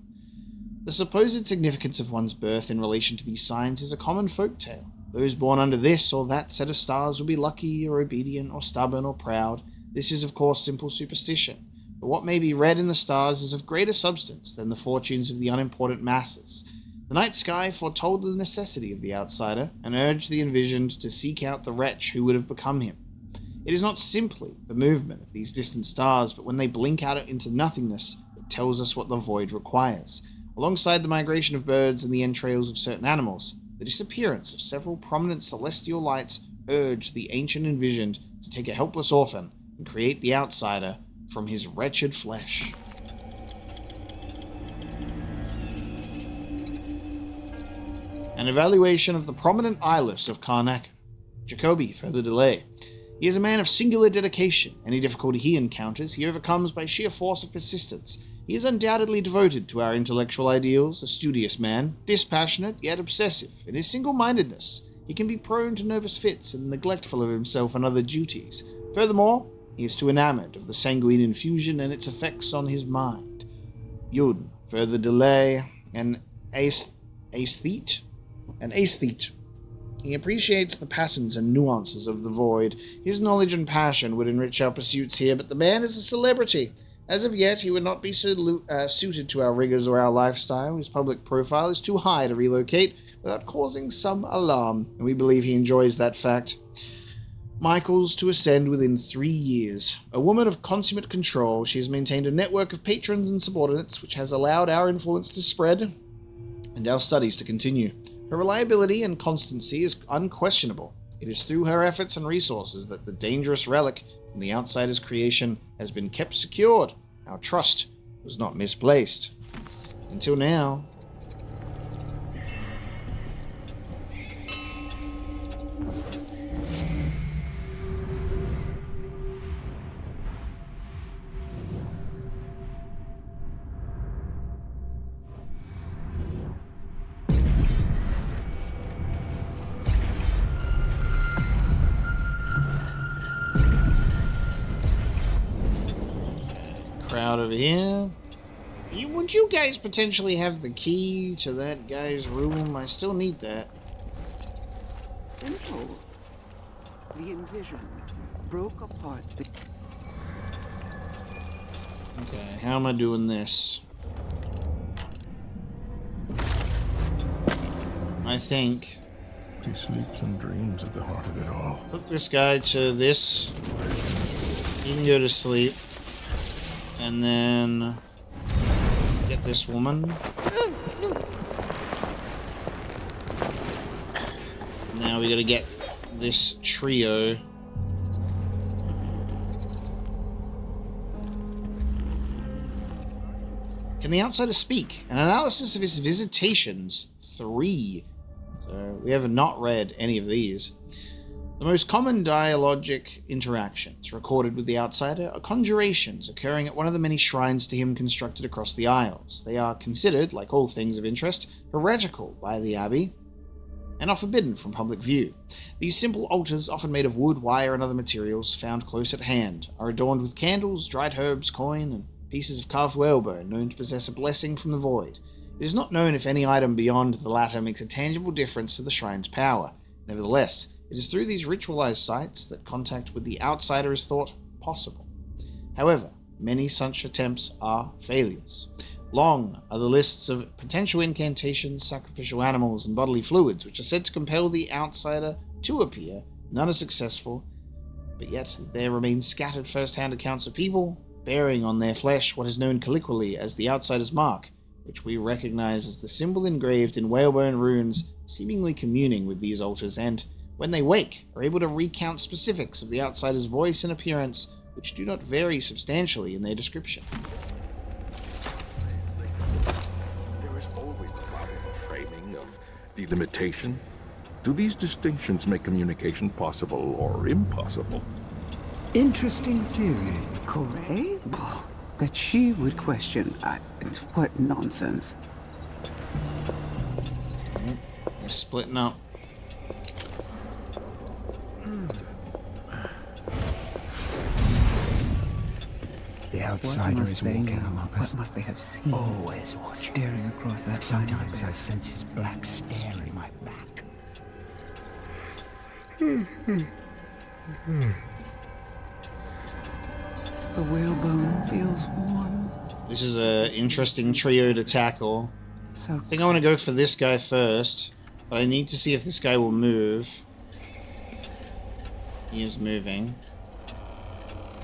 S1: The supposed significance of one's birth in relation to these signs is a common folk tale. Those born under this or that set of stars will be lucky or obedient or stubborn or proud. This is of course simple superstition. But what may be read in the stars is of greater substance than the fortunes of the unimportant masses. The night sky foretold the necessity of the outsider, and urged the envisioned to seek out the wretch who would have become him. It is not simply the movement of these distant stars, but when they blink out into nothingness, that tells us what the void requires. Alongside the migration of birds and the entrails of certain animals, the disappearance of several prominent celestial lights urged the ancient envisioned to take a helpless orphan and create the outsider from his wretched flesh. An evaluation of the prominent eyeless of Karnak. Jacoby further delay. He is a man of singular dedication. Any difficulty he encounters, he overcomes by sheer force of persistence. He is undoubtedly devoted to our intellectual ideals, a studious man, dispassionate yet obsessive. In his single-mindedness, he can be prone to nervous fits and neglectful of himself and other duties. Furthermore, he is too enamored of the sanguine infusion and its effects on his mind. Yud, further delay, an aesthete. He appreciates the patterns and nuances of the void. His knowledge and passion would enrich our pursuits here, but the man is a celebrity. As of yet, he would not be suited to our rigors or our lifestyle. His public profile is too high to relocate without causing some alarm, and we believe he enjoys that fact. Michael's to ascend within 3 years. A woman of consummate control, she has maintained a network of patrons and subordinates which has allowed our influence to spread and our studies to continue. Her reliability and constancy is unquestionable. It is through her efforts and resources that the dangerous relic from the outsider's creation has been kept secured. Our trust was not misplaced. Until now. Crowd over here. Would you guys potentially have the key to that guy's room? I still need that.
S9: Simple. The envisioned broke apart.
S1: Okay, how am I doing this? I think
S7: He sleeps and dreams at the heart of it all.
S1: hook this guy to this. He can go to sleep. And then get this woman. Now we gotta get this trio. Can the outsider speak? An analysis of his visitations. 3. So we have not read any of these. The most common dialogic interactions recorded with the outsider are conjurations occurring at one of the many shrines to him constructed across the Isles. They are considered, like all things of interest, heretical by the Abbey, and are forbidden from public view. These simple altars, often made of wood, wire, and other materials found close at hand, are adorned with candles, dried herbs, coin, and pieces of carved whalebone known to possess a blessing from the void. It is not known if any item beyond the latter makes a tangible difference to the shrine's power. Nevertheless, it is through these ritualized sites that contact with the outsider is thought possible. However, many such attempts are failures. Long are the lists of potential incantations, sacrificial animals, and bodily fluids which are said to compel the outsider to appear. None are successful, but yet there remain scattered first-hand accounts of people bearing on their flesh what is known colloquially as the outsider's mark, which we recognize as the symbol engraved in whalebone runes, seemingly communing with these altars, and, when they wake, are able to recount specifics of the outsider's voice and appearance, which do not vary substantially in their description.
S7: There is always the problem of framing, of delimitation. Do these distinctions make communication possible or impossible?
S6: Interesting theory.
S9: Correct? That she would question. What nonsense.
S1: They're splitting up.
S6: The outsider is walking among us.
S9: What must they have seen?
S6: Always watching.
S9: Staring across that
S6: Sometimes I sense his black stare in my back.
S9: The whalebone feels warm.
S1: This is an interesting trio to tackle.
S9: So
S1: I think I want to go for this guy first, but I need to see if this guy will move. He is moving.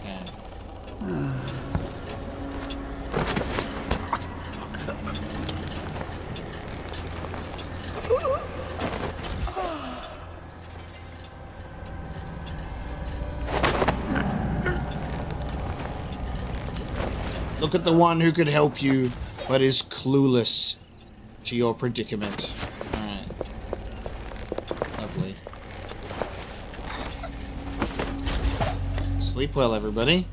S1: Okay. Look at the one who could help you, but is clueless to your predicament. Alright. Lovely. Sleep well, everybody.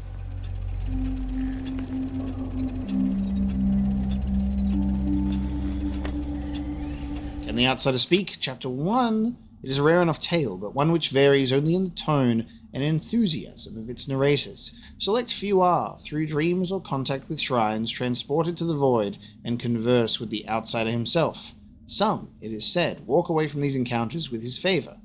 S1: Can the outsider speak? Chapter 1. It is a rare enough tale, but one which varies only in the tone and enthusiasm of its narrators. Select few are, through dreams or contact with shrines, transported to the void and converse with the outsider himself. Some, it is said, walk away from these encounters with his favor.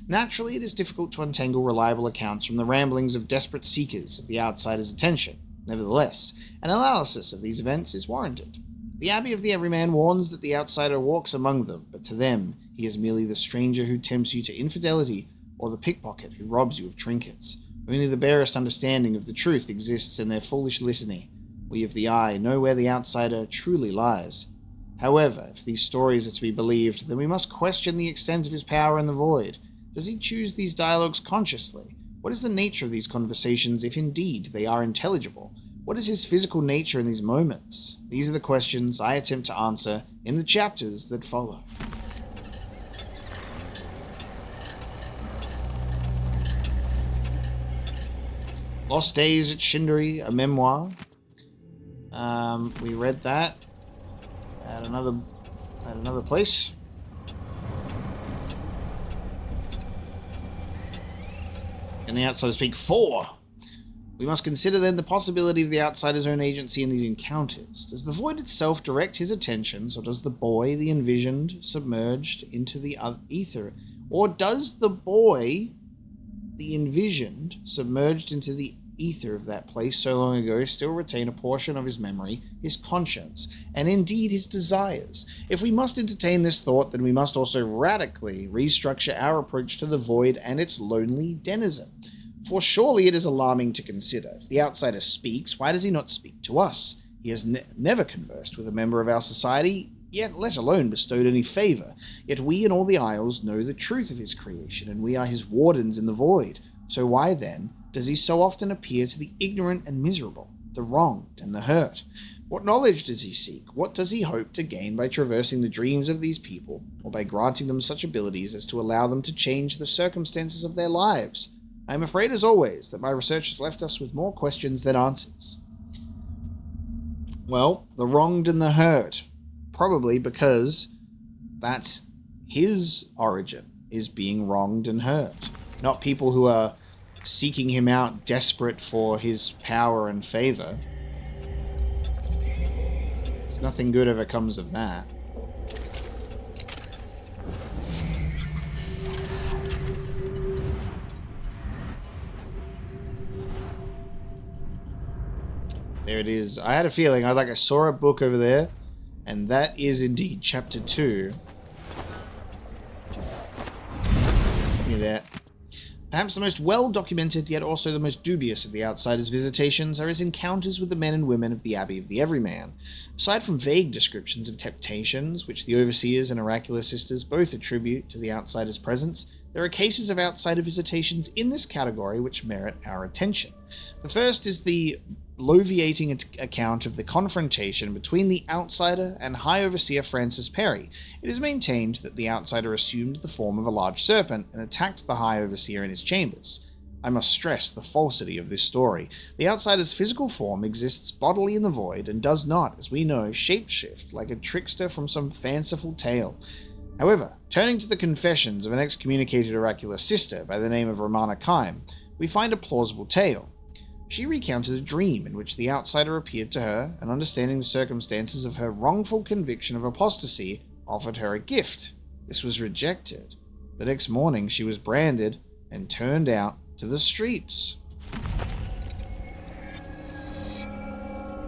S1: Naturally, it is difficult to untangle reliable accounts from the ramblings of desperate seekers of the outsider's attention. Nevertheless, an analysis of these events is warranted. The Abbey of the Everyman warns that the outsider walks among them, but to them, he is merely the stranger who tempts you to infidelity or the pickpocket who robs you of trinkets. Only the barest understanding of the truth exists in their foolish litany. We of the eye know where the outsider truly lies. However, if these stories are to be believed, then we must question the extent of his power in the void. Does he choose these dialogues consciously? What is the nature of these conversations, if indeed they are intelligible? What is his physical nature in these moments? These are the questions I attempt to answer in the chapters that follow. Lost Days at Shindari, a memoir. We read that at another place. And the outsider speak 4. We must consider then the possibility of the outsider's own agency in these encounters. Does the void itself direct his attentions, or does the boy, the envisioned, submerged into the ether? Or does the boy, the envisioned, submerged into the ether of that place so long ago, still retain a portion of his memory, his conscience, and indeed his desires? If we must entertain this thought, then we must also radically restructure our approach to the void and its lonely denizen. For surely it is alarming to consider. If the outsider speaks, why does he not speak to us? He has never conversed with a member of our society, yet let alone bestowed any favour. Yet we in all the Isles know the truth of his creation, and we are his wardens in the void. So why, then, does he so often appear to the ignorant and miserable, the wronged and the hurt? What knowledge does he seek? What does he hope to gain by traversing the dreams of these people, or by granting them such abilities as to allow them to change the circumstances of their lives? I am afraid, as always, that my research has left us with more questions than answers. Well, the wronged and the hurt. Probably because that's his origin, is being wronged and hurt. Not people who are seeking him out, desperate for his power and favor. There's nothing good ever comes of that. There it is. I had a feeling. I saw a book over there, and that is indeed chapter 2. Give me that. Perhaps the most well-documented, yet also the most dubious of the outsider's visitations are his encounters with the men and women of the Abbey of the Everyman. Aside from vague descriptions of temptations, which the overseers and oracular sisters both attribute to the outsider's presence, there are cases of outsider visitations in this category which merit our attention. The first is the bloviating account of the confrontation between the outsider and High Overseer Francis Perry. It is maintained that the outsider assumed the form of a large serpent and attacked the High Overseer in his chambers. I must stress the falsity of this story. The outsider's physical form exists bodily in the void and does not, as we know, shapeshift like a trickster from some fanciful tale. However, turning to the confessions of an excommunicated oracular sister by the name of Romana Kime, we find a plausible tale. She recounted a dream in which the outsider appeared to her, and understanding the circumstances of her wrongful conviction of apostasy, offered her a gift. This was rejected. The next morning she was branded and turned out to the streets.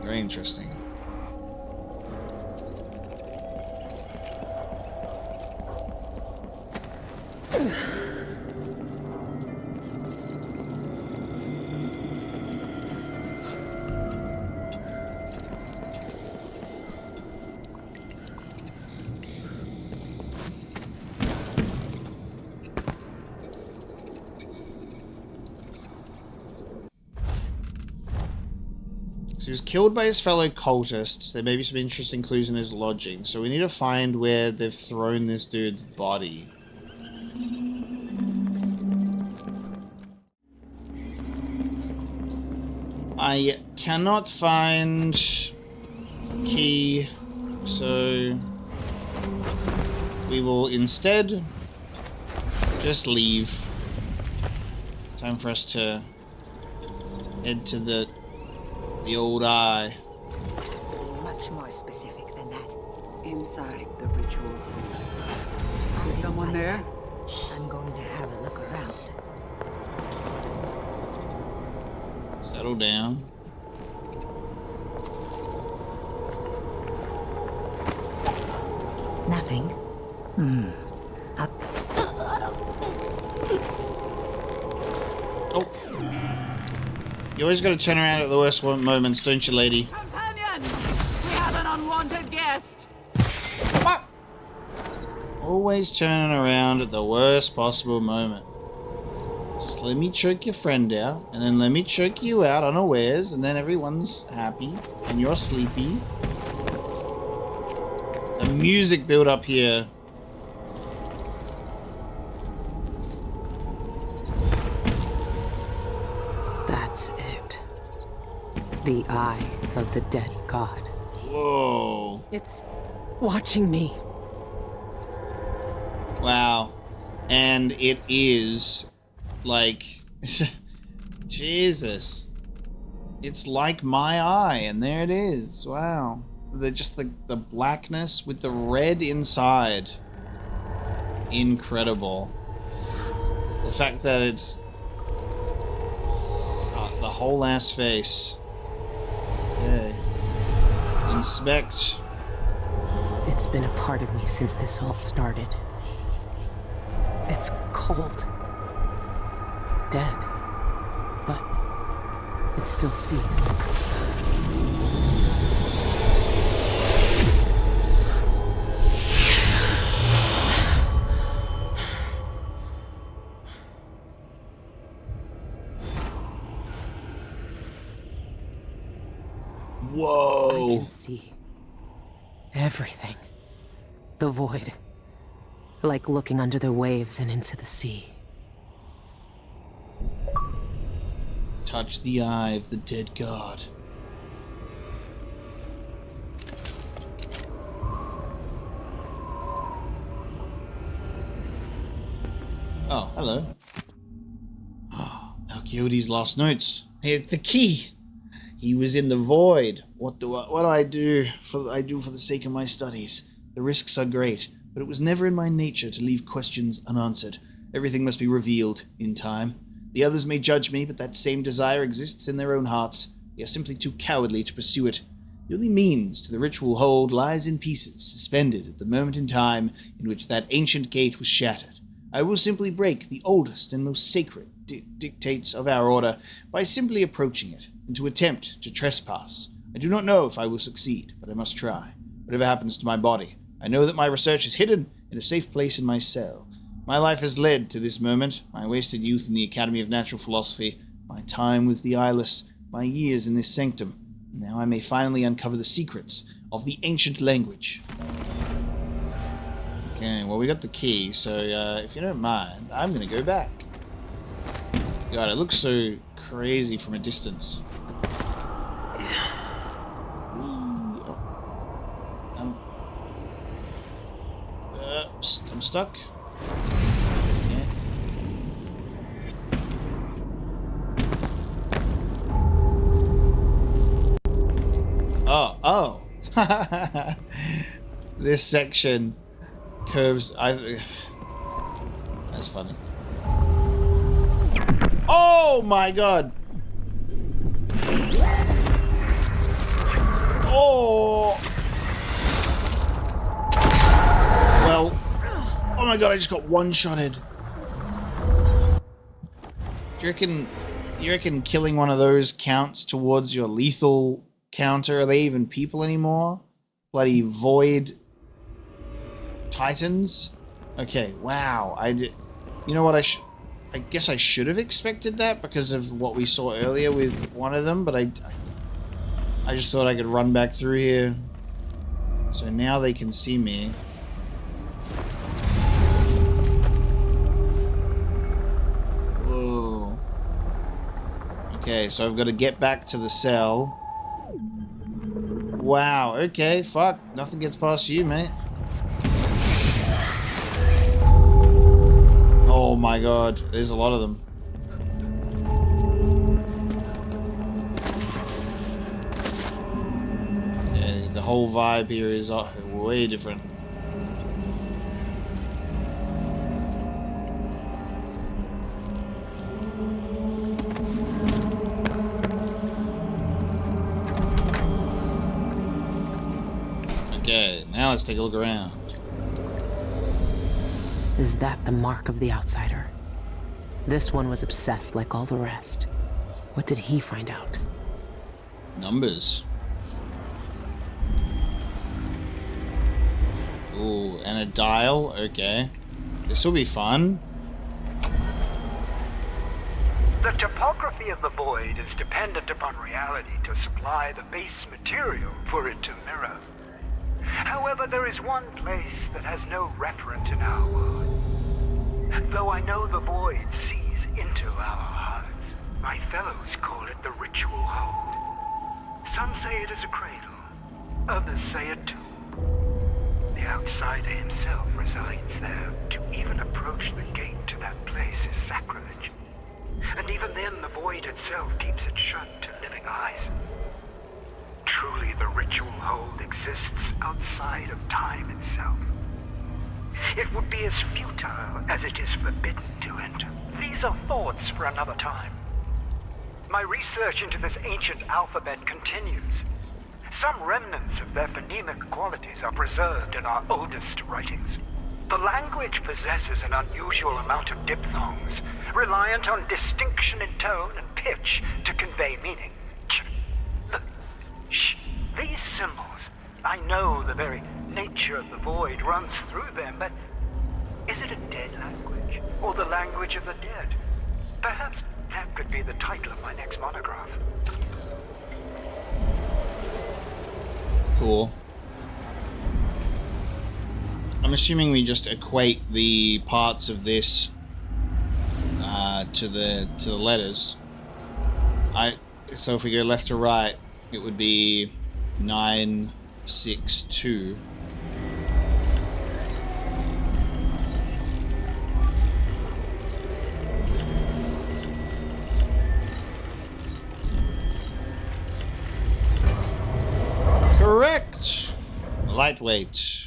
S1: Very interesting. He was killed by his fellow cultists. There may be some interesting clues in his lodging, so we need to find where they've thrown this dude's body. I cannot find key, so we will instead just leave. Time for us to head to the old eye.
S5: Much more specific than that.
S9: Inside the ritual room. Is someone there?
S5: I'm going to have a look around.
S1: Settle down.
S5: Nothing. Up.
S1: Oh. You always got to turn around at the worst moments, don't you, lady?
S8: Companion! We have an unwanted guest!
S1: What? Always turning around at the worst possible moment. Just let me choke your friend out, and then let me choke you out unawares, and then everyone's happy, and you're sleepy. The music build up here.
S4: That's it. The eye of the dead god.
S1: Whoa.
S4: It's watching me.
S1: Wow. And it is like Jesus. It's like my eye, and there it is. Wow. Just the blackness with the red inside. Incredible. The fact that it's the whole ass face. Okay. Inspect.
S4: It's been a part of me since this all started. It's cold. Dead. But it still sees.
S1: Whoa.
S4: I can see everything. The void. Like looking under the waves and into the sea.
S1: Touch the eye of the dead god. Oh, hello. Alciodes' last notes. Hey, the key. He was in the void. What do I do for the sake of my studies? The risks are great, but it was never in my nature to leave questions unanswered. Everything must be revealed in time. The others may judge me, but that same desire exists in their own hearts. They are simply too cowardly to pursue it. The only means to the ritual hold lies in pieces, suspended at the moment in time in which that ancient gate was shattered. I will simply break the oldest and most sacred dictates of our order by simply approaching it, and to attempt to trespass. I do not know if I will succeed, but I must try. Whatever happens to my body, I know that my research is hidden in a safe place in my cell. My life has led to this moment, my wasted youth in the Academy of Natural Philosophy, my time with the eyeless, my years in this sanctum. Now I may finally uncover the secrets of the ancient language. Okay, well we got the key, so if you don't mind, I'm gonna go back. God, it looks so crazy from a distance. I'm stuck. Yeah. Oh. This section curves. That's funny. Oh my god. Oh. Well. Oh my god, I just got one-shotted. Do you reckon killing one of those counts towards your lethal counter? Are they even people anymore? Bloody void titans? Okay, wow. You know what, I guess I should have expected that because of what we saw earlier with one of them, but I just thought I could run back through here. So now they can see me. Whoa. Okay, so I've got to get back to the cell. Wow, okay, fuck. Nothing gets past you, mate. Oh my god, there's a lot of them. Okay, the whole vibe here is way different. Okay, now let's take a look around.
S4: Is that the mark of the outsider? This one was obsessed like all the rest. What did he find out?
S1: Numbers. Ooh, and a dial. Okay. This will be fun.
S10: The topography of the void is dependent upon reality to supply the base material for it to mirror. However, there is one place that has no referent in our world. Though I know the void sees into our hearts, my fellows call it the ritual hold. Some say it is a cradle, others say a tomb. The outsider himself resides there. To even approach the gate to that place is sacrilege. And even then, the void itself keeps it shut to living eyes. Truly, the ritual hold exists outside of time itself. It would be as futile as it is forbidden to enter. These are thoughts for another time. My research into this ancient alphabet continues. Some remnants of their phonemic qualities are preserved in our oldest writings. The language possesses an unusual amount of diphthongs, reliant on distinction in tone and pitch to convey meaning. These symbols, I know the very nature of the void runs through them, but is it a dead language, or the language of the dead? Perhaps that could be the title of my next monograph.
S1: Cool. I'm assuming we just equate the parts of this to the letters. So if we go left to right, it would be 962. Correct. Lightweight.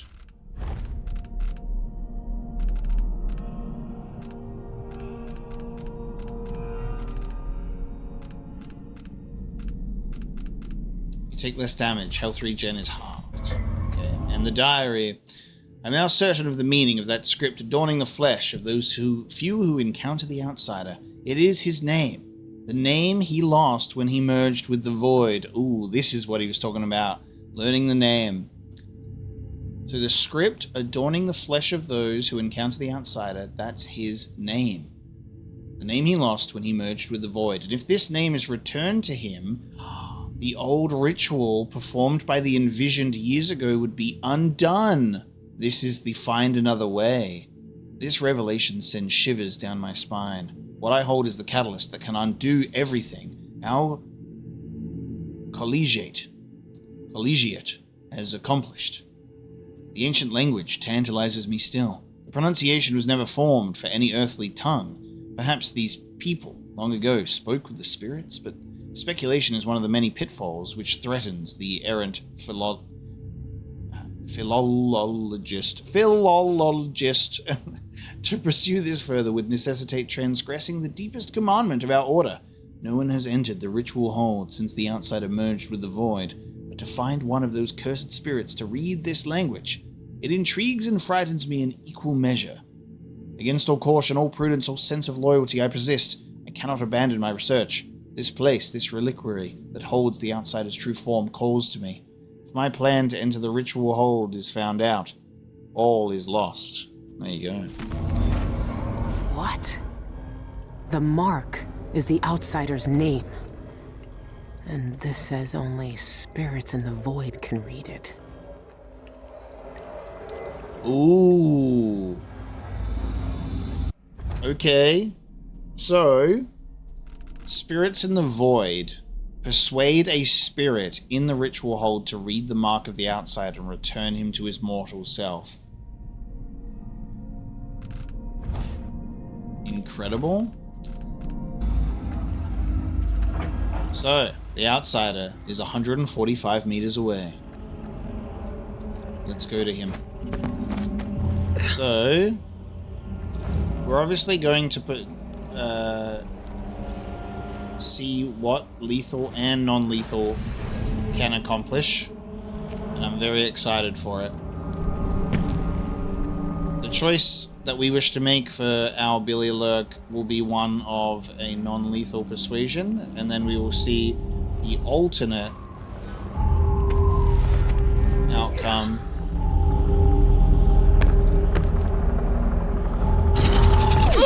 S1: Take less damage. Health regen is halved. Okay. And the diary. I'm now certain of the meaning of that script adorning the flesh of those few who encounter the outsider. It is his name. The name he lost when he merged with the void. Ooh, this is what he was talking about. Learning the name. So the script adorning the flesh of those who encounter the outsider, that's his name. The name he lost when he merged with the void. And if this name is returned to him, the old ritual performed by the Envisioned years ago would be undone. This is the find another way. This revelation sends shivers down my spine. What I hold is the catalyst that can undo everything our collegiate has accomplished. The ancient language tantalizes me still. The pronunciation was never formed for any earthly tongue. Perhaps these people long ago spoke with the spirits, but speculation is one of the many pitfalls which threatens the errant philologist. To pursue this further would necessitate transgressing the deepest commandment of our order. No one has entered the ritual hold since the outsider merged with the void, but to find one of those cursed spirits to read this language, it intrigues and frightens me in equal measure. Against all caution, all prudence, all sense of loyalty I persist. I cannot abandon my research. This place, this reliquary that holds the outsider's true form, calls to me. If my plan to enter the ritual hold is found out, all is lost. There you go.
S4: What? The mark is the outsider's name. And this says only spirits in the void can read it.
S1: Ooh. Okay. So, spirits in the void persuade a spirit in the ritual hold to read the mark of the outsider and return him to his mortal self. Incredible. So, the outsider is 145 meters away. Let's go to him. So, we're obviously going to put, see what lethal and non-lethal can accomplish, and I'm very excited for it. The choice that we wish to make for our Billy Lurk will be one of a non-lethal persuasion, and then we will see the alternate outcome.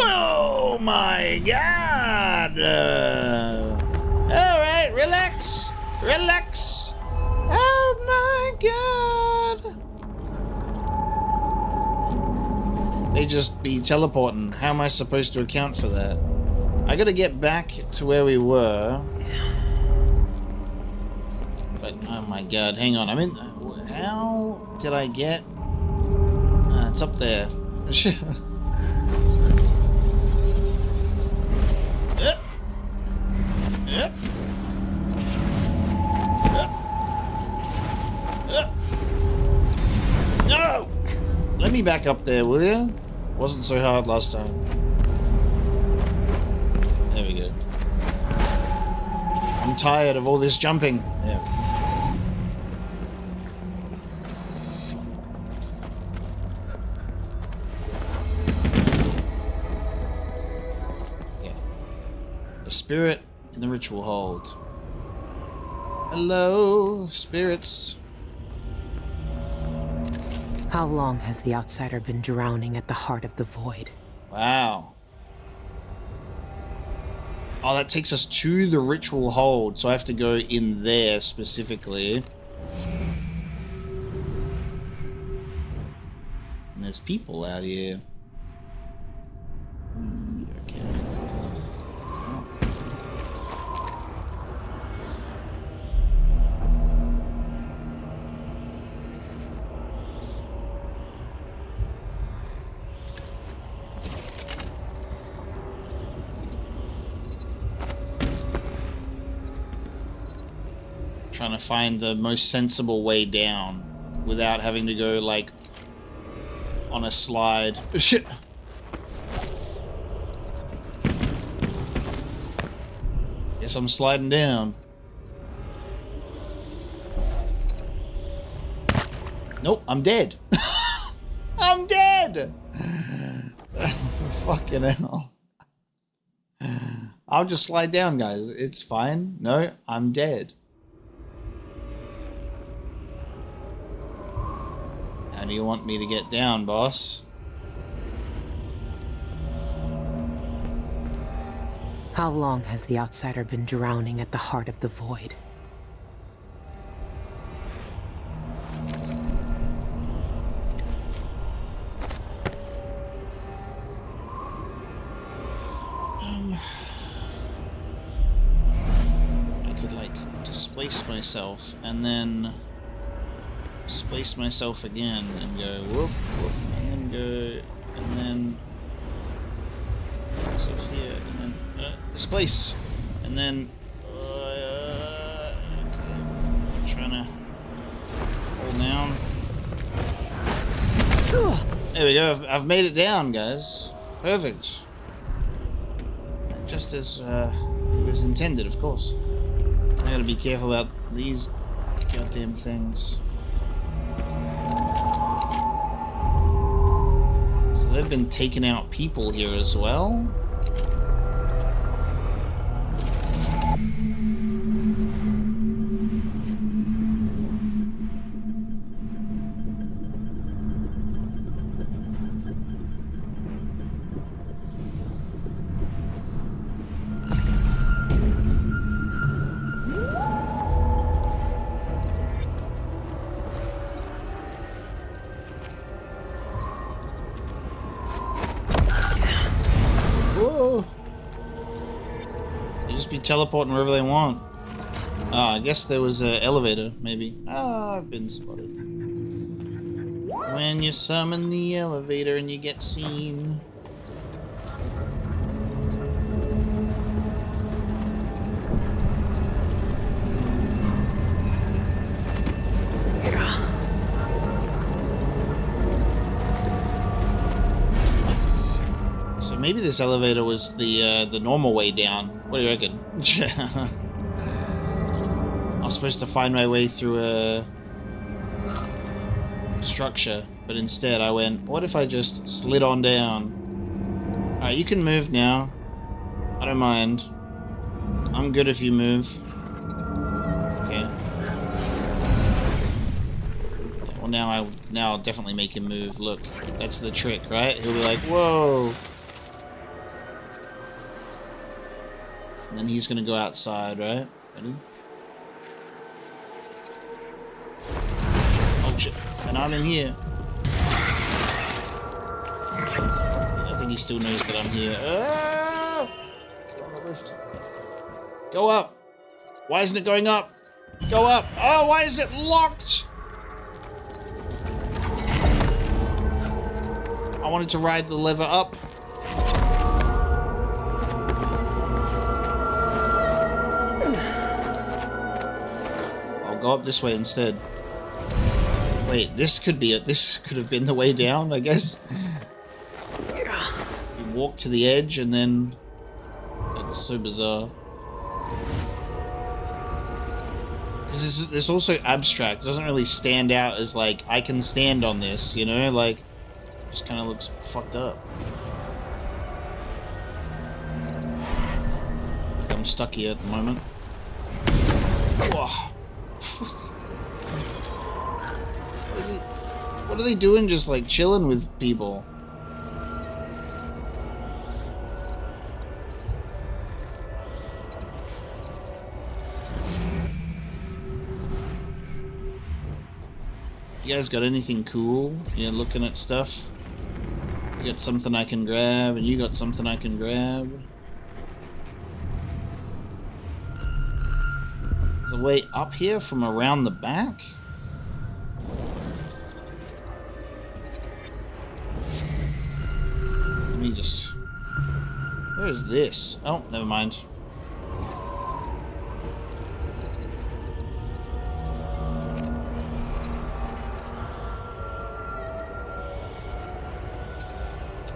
S1: Oh my god! Alright, relax! Relax! Oh my god! They just be teleporting. How am I supposed to account for that? I gotta get back to where we were. But, oh my god, hang on. I mean, how did I get... it's up there. Yep. me back up there, will ya? Wasn't so hard last time. There we go. I'm tired of all this jumping. There we go. Spirit in the ritual hold. Hello, spirits.
S4: How long has the outsider been drowning at the heart of the void?
S1: Wow. Oh, that takes us to the ritual hold, so I have to go in there specifically. And there's people out here. Okay. Trying to find the most sensible way down without having to go like on a slide. Shit. Guess I'm sliding down. Nope, I'm dead. I'm dead. Fucking hell. I'll just slide down, guys. It's fine. No, I'm dead. How do you want me to get down, boss?
S4: How long has the outsider been drowning at the heart of the void?
S1: I could like displace myself and then displace myself again and go whoop, whoop, and then go and then myself here and then displace and then okay, I'm trying to hold down. There we go. I've made it down, guys. Perfect. Just as it was intended, of course. I gotta be careful about these goddamn things. So they've been taking out people here as well. Teleporting wherever they want. I guess there was an elevator, maybe. I've been spotted. When you summon the elevator and you get seen. So maybe this elevator was the normal way down. What do you reckon? I was supposed to find my way through a structure, but instead I went, what if I just slid on down? Alright, you can move now. I don't mind. I'm good if you move. Okay. Yeah, well, now I'll definitely make him move. Look, that's the trick, right? He'll be like, whoa. And then he's gonna go outside, right? Ready? Oh shit. And I'm in here. I think he still knows that I'm here. Ah! Go on the lift. Go up. Why isn't it going up? Go up. Oh, why is it locked? I wanted to ride the lever up. Go up this way instead. Wait, this could be it. This could have been the way down, I guess. You walk to the edge and then... That's so bizarre. Because this also abstract. It doesn't really stand out as like, I can stand on this, you know? Like, just kind of looks fucked up. I'm stuck here at the moment. Whoa. What are they doing just like chilling with people? You guys got anything cool? You're looking at stuff? You got something I can grab, and you got something I can grab. There's a way up here from around the back? Let me just... Where is this? Oh, never mind.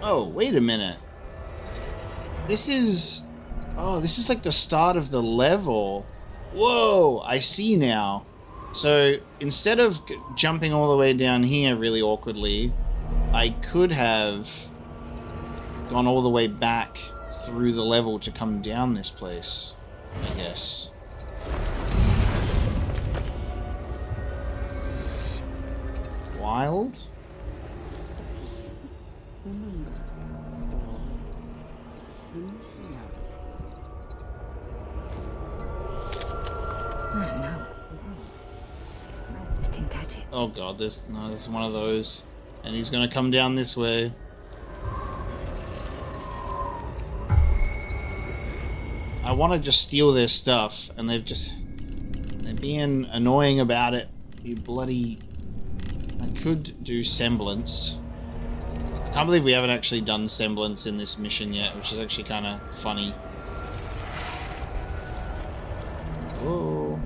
S1: Oh, wait a minute. This is... Oh, this is like the start of the level. Whoa, I see now. So, instead of jumping all the way down here really awkwardly, I could have gone all the way back through the level to come down this place, I guess. Wild? Oh god, this is one of those. And he's gonna come down this way. I want to just steal their stuff, and they're being annoying about it. You bloody... I could do semblance. I can't believe we haven't actually done semblance in this mission yet, which is actually kind of funny. Oh.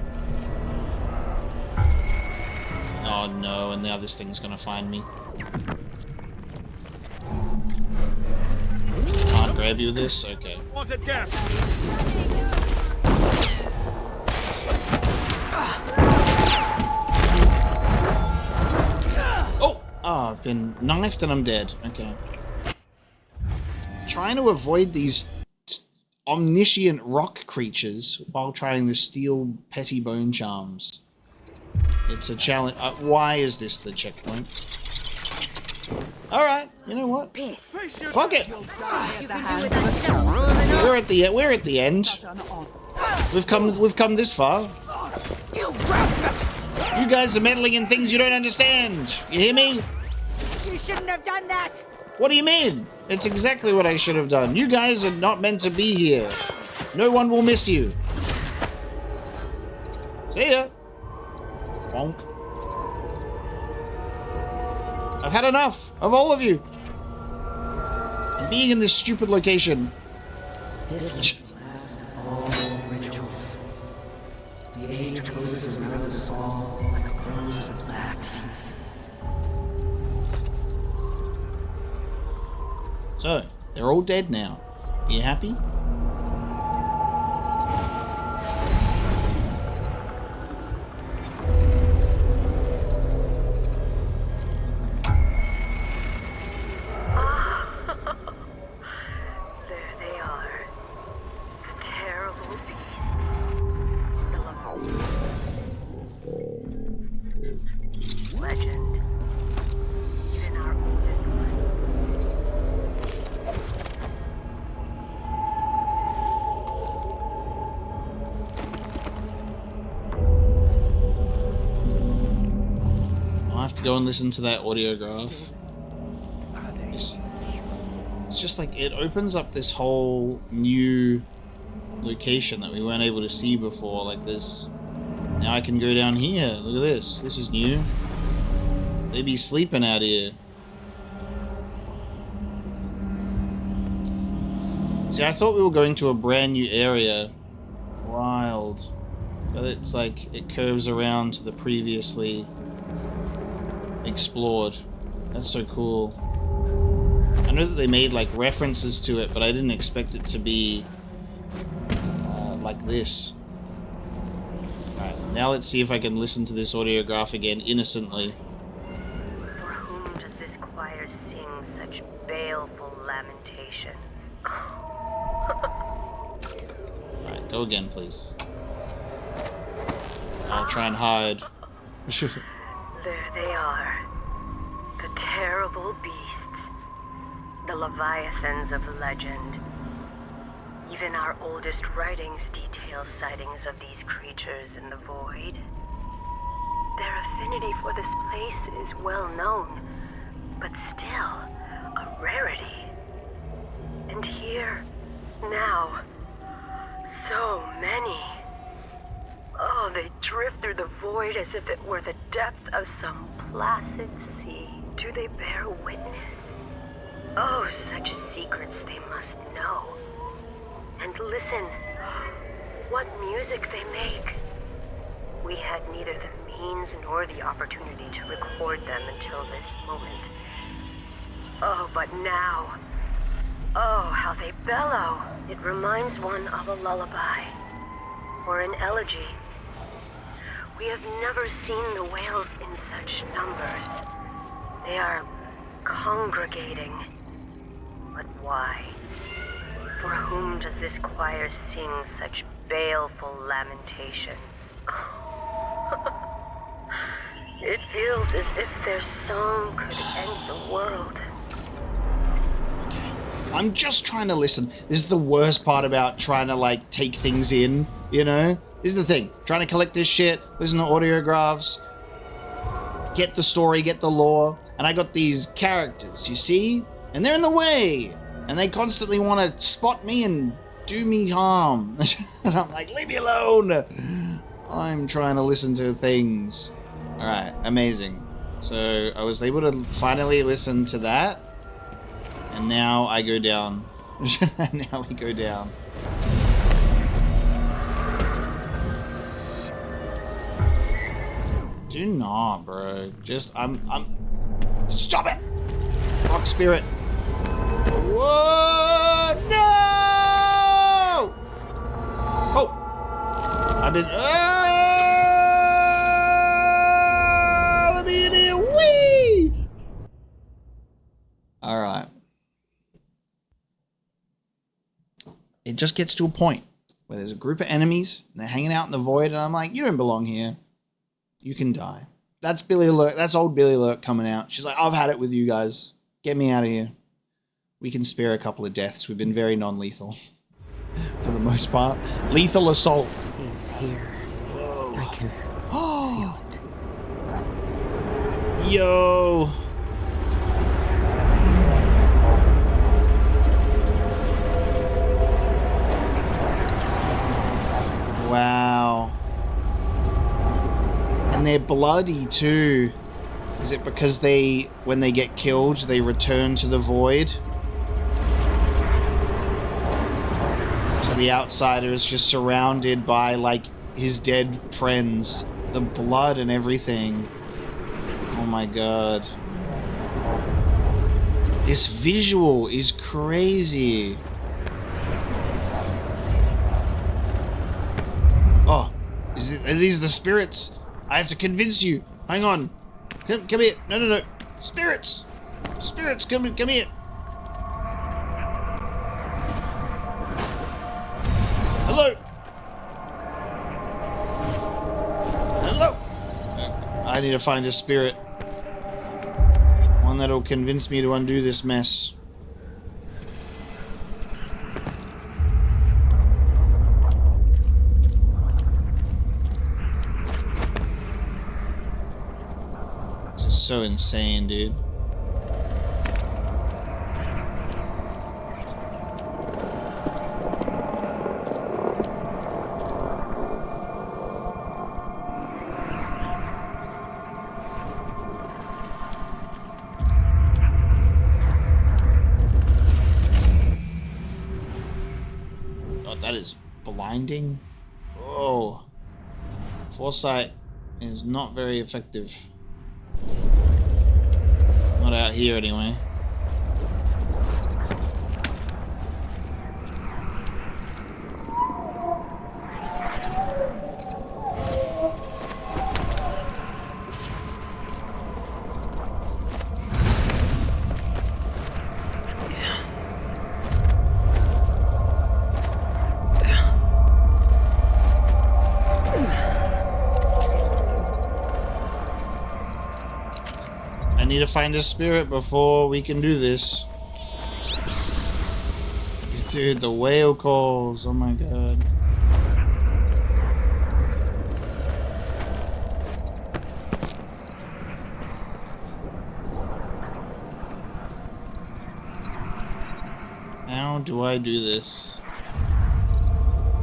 S1: Oh no, and now this thing's gonna find me. Can't grab you with this? Okay.
S11: Want a desk.
S1: Oh! Ah, I've been knifed and I'm dead. Okay. Trying to avoid these omniscient rock creatures while trying to steal petty bone charms. It's a challenge. Why is this the checkpoint? Alright, you know what? Fuck it! We're at the end. We've come this far. You guys are meddling in things you don't understand. You hear me?
S12: You shouldn't have done that.
S1: What do you mean? It's exactly what I should have done. You guys are not meant to be here. No one will miss you. See ya. Bonk. I've had enough of all of you. And being in this stupid location.
S2: This is the last of all rituals. The age closes around us all like rows of black teeth.
S1: So, they're all dead now. Are you happy? Go and listen to that audiograph. It's just like it opens up this whole new location that we weren't able to see before. Like this. Now I can go down here. Look at this. This is new. They be sleeping out here. See, I thought we were going to a brand new area. Wild. But it's like it curves around to the previously explored. That's so cool. I know that they made like references to it, but I didn't expect it to be like this. Alright, now let's see if I can listen to this audiograph again innocently.
S11: For whom does this choir sing such baleful lamentations?
S1: Alright, go again, please. I'll try and hide.
S11: There they are. The terrible beasts. The leviathans of legend. Even our oldest writings detail sightings of these creatures in the void. Their affinity for this place is well known, but still a rarity. And here, now, so many. Oh, they drift through the void as if it were the depth of some placid sea. Do they bear witness? Oh, such secrets they must know. And listen, what music they make. We had neither the means nor the opportunity to record them until this moment. Oh, but now, oh, how they bellow. It reminds one of a lullaby, or an elegy. We have never seen the whales in such numbers. They are congregating. But why? For whom does this choir sing such baleful lamentations? It feels as if their song could end the world.
S1: I'm just trying to listen. This is the worst part about trying to, like, take things in, you know? This is the thing. Trying to collect this shit, listen to audiographs, get the story, get the lore, and I got these characters, you see? And they're in the way! And they constantly want to spot me and do me harm. And I'm like, leave me alone! I'm trying to listen to things. Alright, amazing. So I was able to finally listen to that. And now I go down. Now we go down. Do not, bro. Just, I'm... Stop it! Rock spirit. Whoa! No! Oh! I've been... let me in here! Whee! Alright. It just gets to a point where there's a group of enemies and they're hanging out in the void and I'm like, you don't belong here. You can die. That's Billy Alert. That's old Billy Alert coming out. She's like, I've had it with you guys. Get me out of here. We can spare a couple of deaths. We've been very non-lethal for the most part. Lethal assault.
S4: He's here.
S1: Whoa.
S4: I can feel it.
S1: Yo. Wow. And they're bloody too. Is it because they, when they get killed, they return to the void? So the outsider is just surrounded by, like, his dead friends. The blood and everything. Oh my god. This visual is crazy. Oh, are these the spirits? I have to convince you. Hang on. Come here. No. Spirits. Spirits, come here. Hello. Hello. I need to find a spirit. One that'll convince me to undo this mess. So insane, dude. Oh, that is blinding. Oh, foresight is not very effective. Not out here anyway. I need to find a spirit before we can do this. Dude, the whale calls. Oh my god. How do I do this?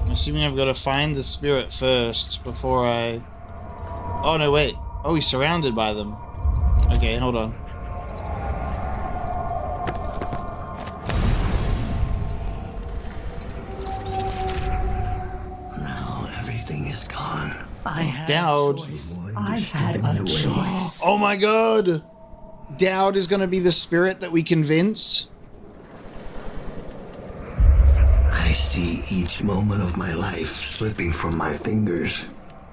S1: I'm assuming I've got to find the spirit first before I... Oh, no, wait. Oh, he's surrounded by them. Okay, hold on.
S13: Now everything is gone.
S2: I had
S1: Dowd.
S2: I've had a choice.
S1: Oh my god! Dowd is going to be the spirit that we convince?
S13: I see each moment of my life slipping from my fingers.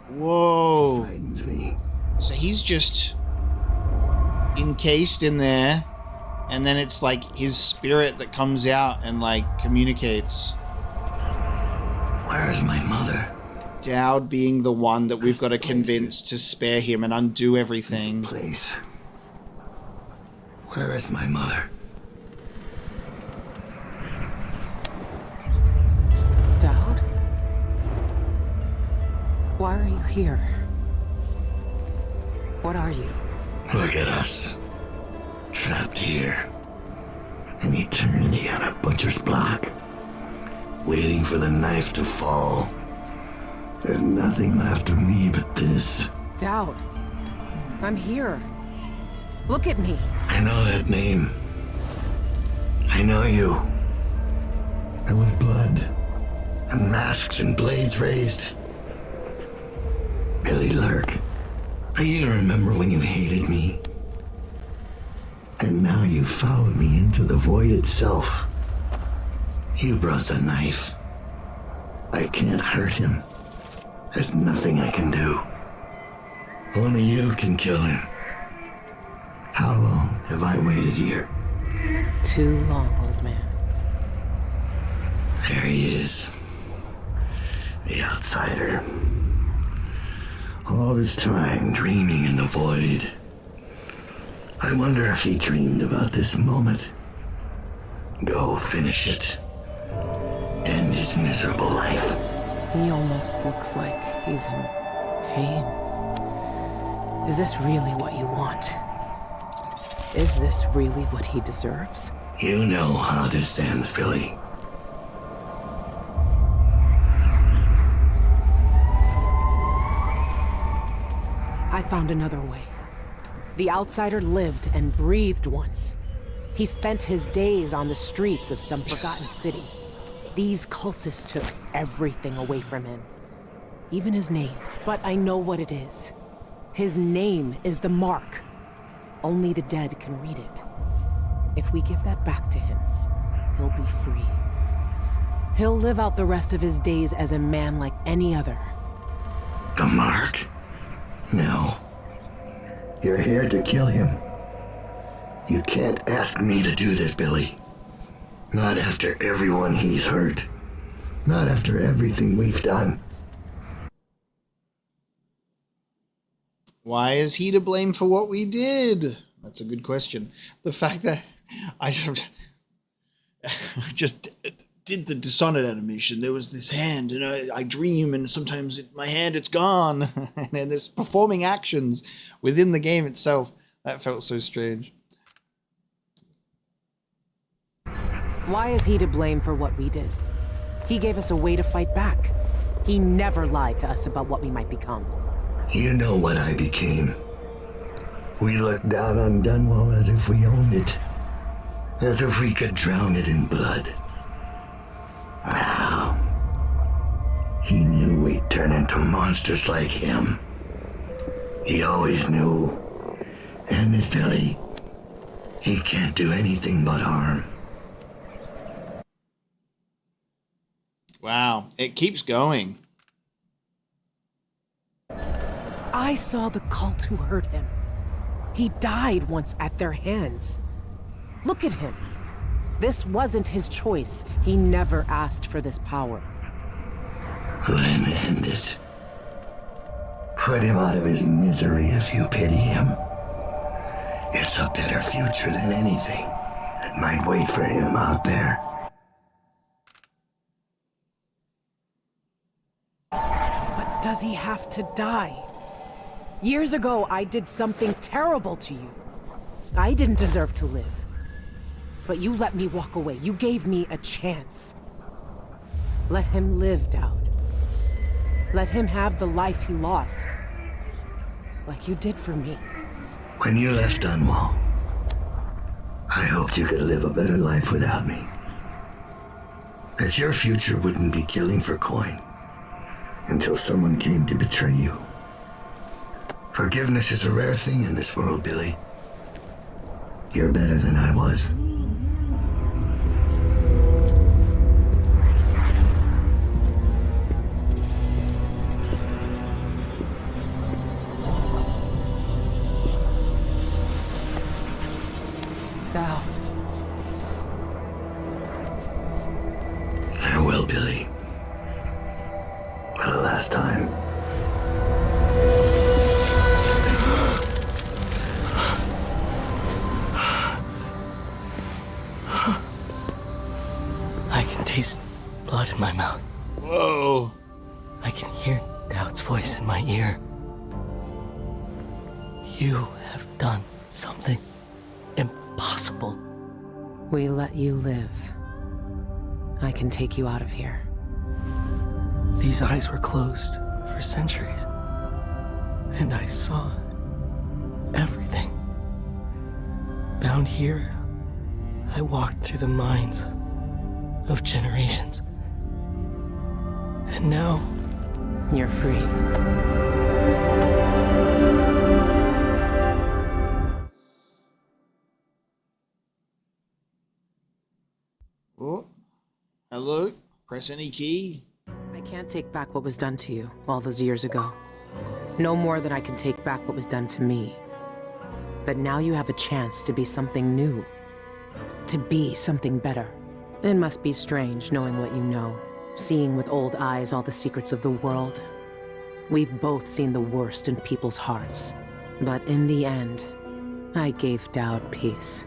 S1: Whoa.
S13: It frightens me.
S1: So he's just encased in there, and then it's like his spirit that comes out and like communicates.
S13: Where is my mother?
S1: Dowd being the one that we've got to convince to spare him and undo everything.
S13: This place. Where is my mother?
S4: Dowd? Why are you here? What are you?
S13: Look at us. Trapped here. An eternity on a butcher's block. Waiting for the knife to fall. There's nothing left of me but this.
S4: Dowd, I'm here. Look at me.
S13: I know that name. I know you. There was blood. And masks and blades raised. Billy Lurk. I even remember when you hated me. And now you followed me into the void itself. You brought the knife. I can't hurt him. There's nothing I can do. Only you can kill him. How long have I waited here?
S4: Too long, old man.
S13: There he is. The outsider. All this time dreaming in the void. I wonder if he dreamed about this moment. Go finish it. End his miserable life.
S4: He almost looks like he's in pain. Is this really what you want? Is this really what he deserves?
S13: You know how this ends, Billy.
S4: I found another way. The outsider lived and breathed once. He spent his days on the streets of some forgotten city. These cultists took everything away from him. Even his name. But I know what it is. His name is the Mark. Only the dead can read it. If we give that back to him, he'll be free. He'll live out the rest of his days as a man like any other.
S13: The Mark? No. You're here to kill him. You can't ask me to do this, Billy. Not after everyone he's hurt. Not after everything we've done.
S1: Why is he to blame for what we did? That's a good question. The fact that I just did the Dishonored animation. There was this hand, and I dream, and sometimes my hand, it's gone. And then there's performing actions within the game itself. That felt so strange.
S4: Why is he to blame for what we did? He gave us a way to fight back. He never lied to us about what we might become.
S13: You know what I became. We looked down on Dunwall as if we owned it. As if we could drown it in blood. Wow. He knew we'd turn into monsters like him. He always knew. And Miss Billy, He can't do anything but harm.
S1: Wow, it keeps going.
S4: I saw the cult who hurt him. He died once at their hands. Look at him. This wasn't his choice. He never asked for this power.
S13: Then end it. Put him out of his misery if you pity him. It's a better future than anything that might wait for him out there.
S4: But does he have to die? Years ago, I did something terrible to you. I didn't deserve to live. But you let me walk away. You gave me a chance. Let him live, Dowd. Let him have the life he lost. Like you did for me.
S13: When you left Dunwall, I hoped you could live a better life without me. That your future wouldn't be killing for coin until someone came to betray you. Forgiveness is a rare thing in this world, Billy. You're better than I was.
S4: Dowd.
S13: Farewell, Billy. For the last time.
S14: I can taste blood in my mouth.
S1: Whoa.
S14: I can hear Dowd's voice in my ear. You have done something impossible.
S4: We let you live. I can take you out of here.
S14: These eyes were closed for centuries, and I saw everything. Bound here, I walked through the minds of generations. And now,
S4: you're free.
S1: Oh, hello? Press any key.
S4: I can't take back what was done to you all those years ago. No more than I can take back what was done to me. But now you have a chance to be something new. To be something better. It must be strange knowing what you know. Seeing with old eyes all the secrets of the world. We've both seen the worst in people's hearts. But in the end, I gave Dowd peace.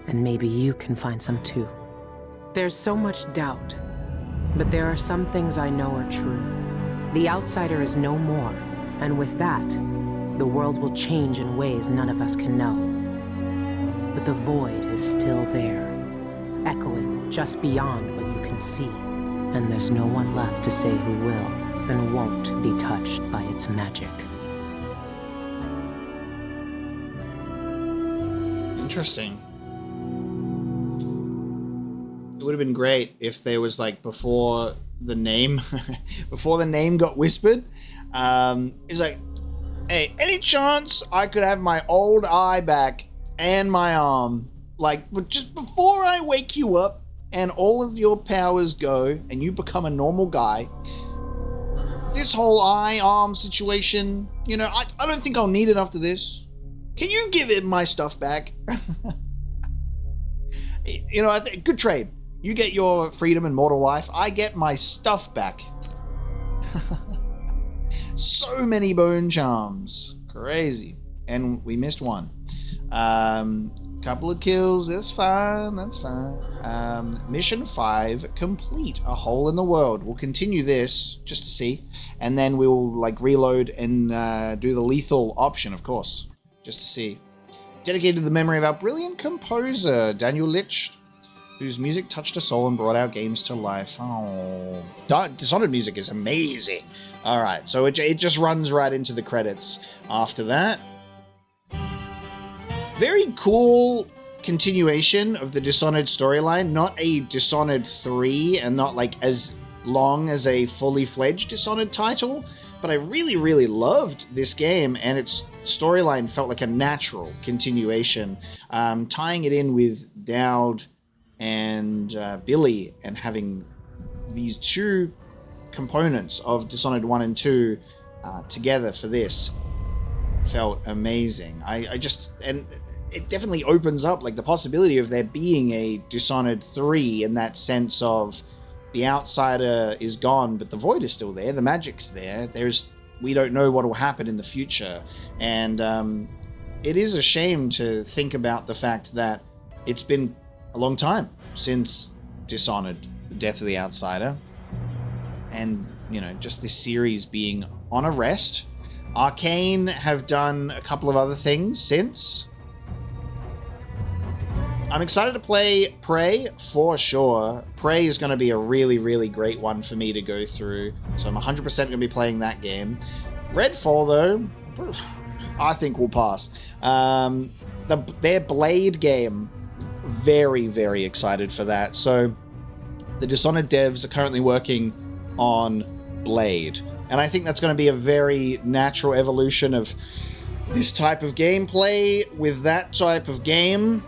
S4: And maybe you can find some too. There's so much doubt, but there are some things I know are true. The outsider is no more, and with that, the world will change in ways none of us can know. But the void is still there, echoing just beyond what you can see. And there's no one left to say who will and won't be touched by its magic.
S1: Interesting. It would have been great if there was like before the name got whispered. It's like, hey, any chance I could have my old eye back and my arm? Like, but just before I wake you up and all of your powers go and you become a normal guy, this whole eye-arm situation, you know, I don't think I'll need it after this. Can you give him my stuff back? You know, good trade. You get your freedom and mortal life. I get my stuff back. So many bone charms. Crazy. And we missed one. Couple of kills. That's fine. That's fine. Mission 5 complete. A hole in the world. We'll continue this just to see. And then we'll like reload and do the lethal option, of course. Just to see. Dedicated to the memory of our brilliant composer, Daniel Litch, whose music touched a soul and brought our games to life. Oh, Dishonored music is amazing. All right, so it just runs right into the credits after that. Very cool continuation of the Dishonored storyline. Not a Dishonored 3 and not like as long as a fully fledged Dishonored title, but I really, really loved this game, and its storyline felt like a natural continuation, tying it in with Dowd and Billy, and having these two components of Dishonored 1 and 2 together for this felt amazing. I just, and it definitely opens up like the possibility of there being a Dishonored 3 in that sense of the outsider is gone, but the void is still there. The magic's there. We don't know what will happen in the future. And it is a shame to think about the fact that it's been a long time since Dishonored, The Death of the Outsider. And, you know, just this series being on a rest. Arcane have done a couple of other things since. I'm excited to play Prey for sure. Prey is going to be a really, really great one for me to go through. So I'm 100% going to be playing that game. Redfall, though, I think will pass. Their Blade game, very, very excited for that. So the Dishonored devs are currently working on Blade. And I think that's going to be a very natural evolution of this type of gameplay with that type of game.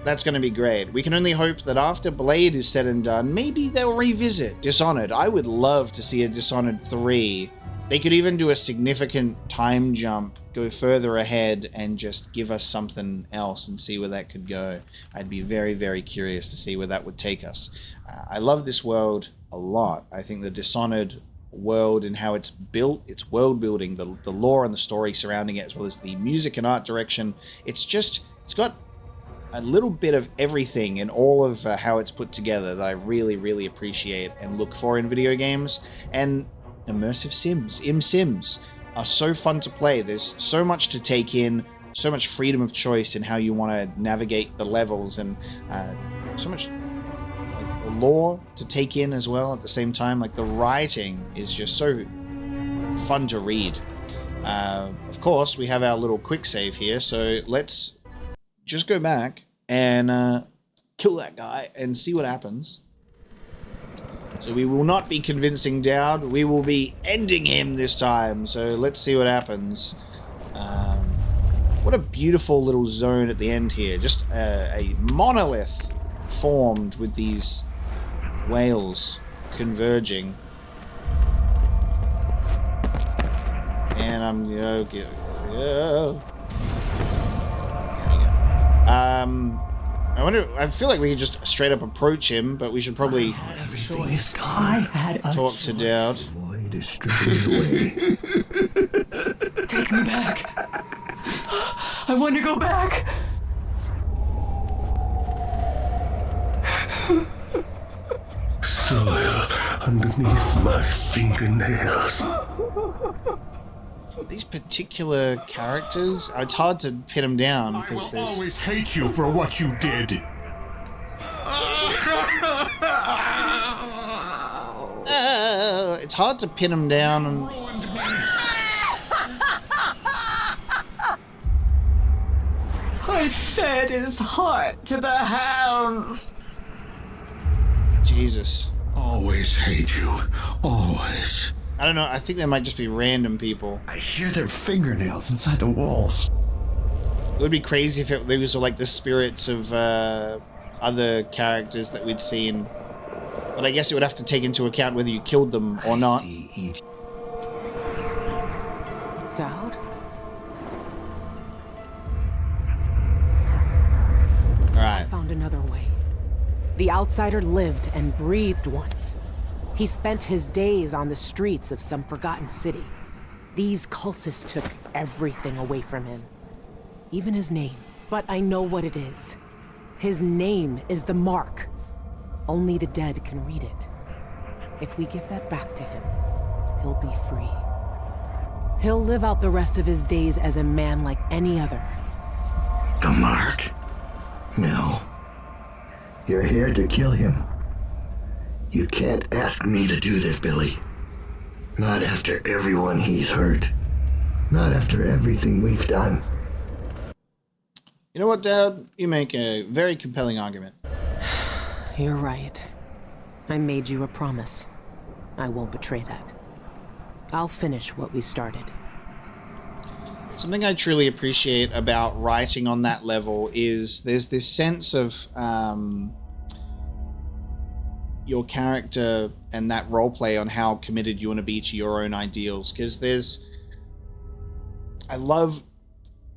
S1: That's going to be great. We can only hope that after Blade is said and done, maybe they'll revisit Dishonored. I would love to see a Dishonored 3. They could even do a significant time jump, go further ahead, and just give us something else and see where that could go. I'd be very, very curious to see where that would take us. I love this world a lot. I think the Dishonored world and how it's built, its world building, the lore and the story surrounding it, as well as the music and art direction, it's got a little bit of everything in all of how it's put together that I really, really appreciate and look for in video games. And immersive sims are so fun to play. There's so much to take in, so much freedom of choice in how you want to navigate the levels, and so much like lore to take in as well at the same time. Like the writing is just so fun to read. Of course, we have our little quick save here, so let's just go back and kill that guy and see what happens. So we will not be convincing Dowd, we will be ending him this time. So let's see what happens. What a beautiful little zone at the end here. Just a monolith formed with these whales converging. And I'm okay. I feel like we could just straight up approach him, but we should probably talk to Dowd.
S15: Take me back. I want to go back.
S13: Soil underneath my fingernails.
S1: These particular characters, it's hard to pin them down because there's...
S13: I always hate you for what you did.
S1: It's hard to pin them down. And...
S15: I fed his heart to the hounds.
S1: Jesus.
S13: Always hate you. Always.
S1: I don't know, I think they might just be random people.
S16: I hear their fingernails inside the walls.
S1: It would be crazy if these were like the spirits of other characters that we'd seen. But I guess it would have to take into account whether you killed them or not.
S4: Dowd?
S1: Alright.
S4: Found another way. The outsider lived and breathed once. He spent his days on the streets of some forgotten city. These cultists took everything away from him. Even his name. But I know what it is. His name is the Mark. Only the dead can read it. If we give that back to him, he'll be free. He'll live out the rest of his days as a man like any other.
S13: The Mark? No. You're here to kill him. You can't ask me to do this, Billy. Not after everyone he's hurt. Not after everything we've done.
S1: You know what, Dowd? You make a very compelling argument.
S4: You're right. I made you a promise. I won't betray that. I'll finish what we started.
S1: Something I truly appreciate about writing on that level is there's this sense of your character and that roleplay on how committed you want to be to your own ideals. Because I love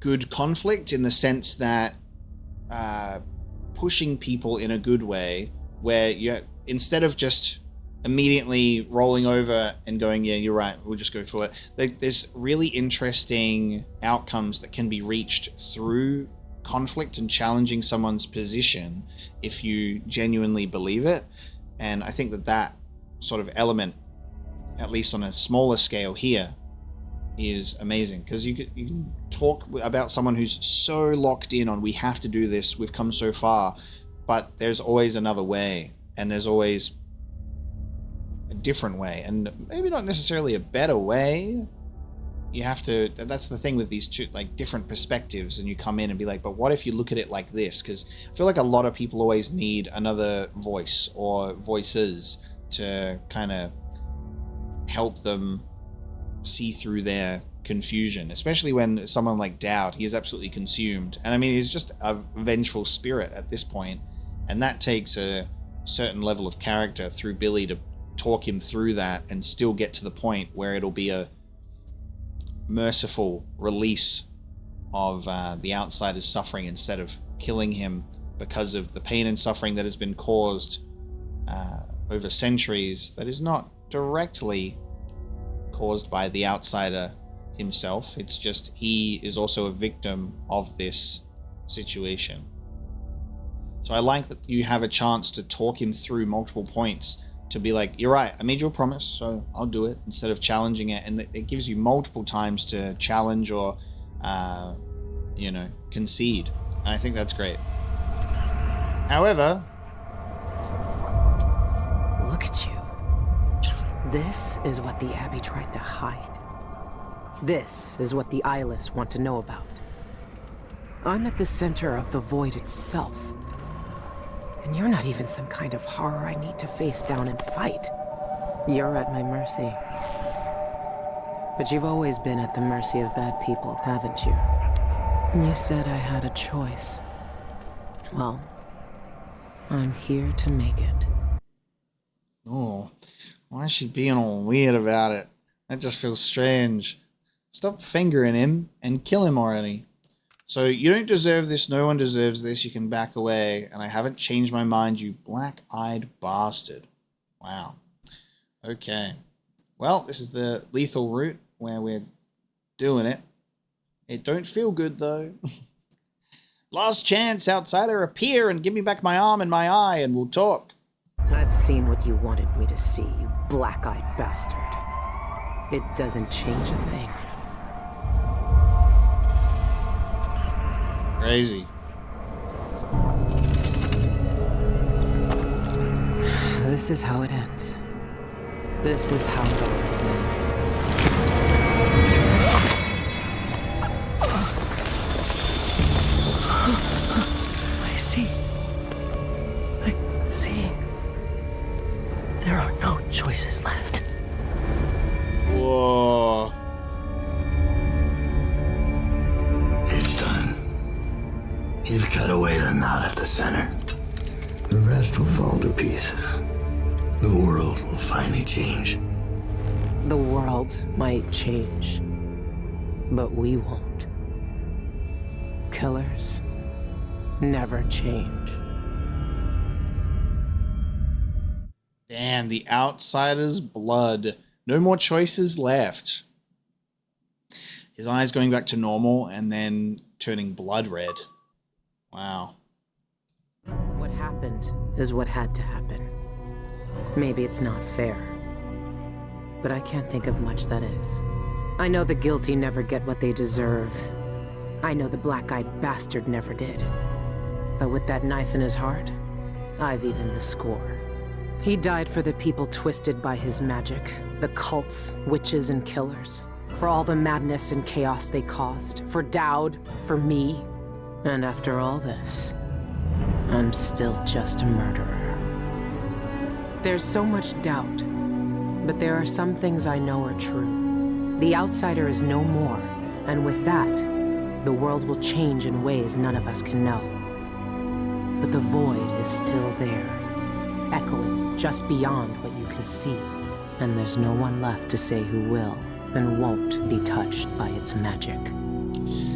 S1: good conflict in the sense that pushing people in a good way, where you, instead of just immediately rolling over and going, yeah, you're right, we'll just go for it. There's really interesting outcomes that can be reached through conflict and challenging someone's position if you genuinely believe it. And I think that sort of element, at least on a smaller scale here, is amazing, because you can talk about someone who's so locked in on, we have to do this, we've come so far, but there's always another way, and there's always a different way, and maybe not necessarily a better way. You have to, that's the thing with these two, like, different perspectives, and you come in and be like, but what if you look at it like this? Because I feel like a lot of people always need another voice or voices to kind of help them see through their confusion, especially when someone like Dowd, he is absolutely consumed, and I mean, he's just a vengeful spirit at this point, and that takes a certain level of character through Billy to talk him through that and still get to the point where it'll be a merciful release of the outsider's suffering instead of killing him because of the pain and suffering that has been caused over centuries, that is not directly caused by the outsider himself. It's just he is also a victim of this situation. So I like that you have a chance to talk him through multiple points to be like, you're right, I made you a promise, so I'll do it, instead of challenging it. And it gives you multiple times to challenge or, concede. And I think that's great. However...
S4: Look at you. This is what the Abbey tried to hide. This is what the Eyeless want to know about. I'm at the center of the void itself. And you're not even some kind of horror I need to face down and fight. You're at my mercy. But you've always been at the mercy of bad people, haven't you? You said I had a choice. Well, I'm here to make it.
S1: Oh, why is she being all weird about it? That just feels strange. Stop fingering him and kill him already. So, you don't deserve this, no one deserves this, you can back away, and I haven't changed my mind, you black-eyed bastard. Wow. Okay. Well, this is the lethal route where we're doing it. It don't feel good, though. Last chance, outsider, appear and give me back my arm and my eye, and we'll talk.
S4: I've seen what you wanted me to see, you black-eyed bastard. It doesn't change a thing.
S1: Crazy.
S4: This is how it ends. This is how it always ends.
S14: I see. There are no choices left.
S1: Whoa.
S13: It's done. You've cut away the knot at the center. The rest will fall to pieces. The world will finally change.
S4: The world might change, but we won't. Killers never change.
S1: Damn, the outsider's blood. No more choices left. His eyes going back to normal and then turning blood red. Wow.
S4: What happened is what had to happen. Maybe it's not fair, but I can't think of much that is. I know the guilty never get what they deserve. I know the black-eyed bastard never did. But with that knife in his heart, I've evened the score. He died for the people twisted by his magic, the cults, witches, and killers. For all the madness and chaos they caused. For Dowd, for me. And after all this, I'm still just a murderer. There's so much doubt, but there are some things I know are true. The outsider is no more, and with that, the world will change in ways none of us can know. But the void is still there, echoing just beyond what you can see, and there's no one left to say who will and won't be touched by its magic.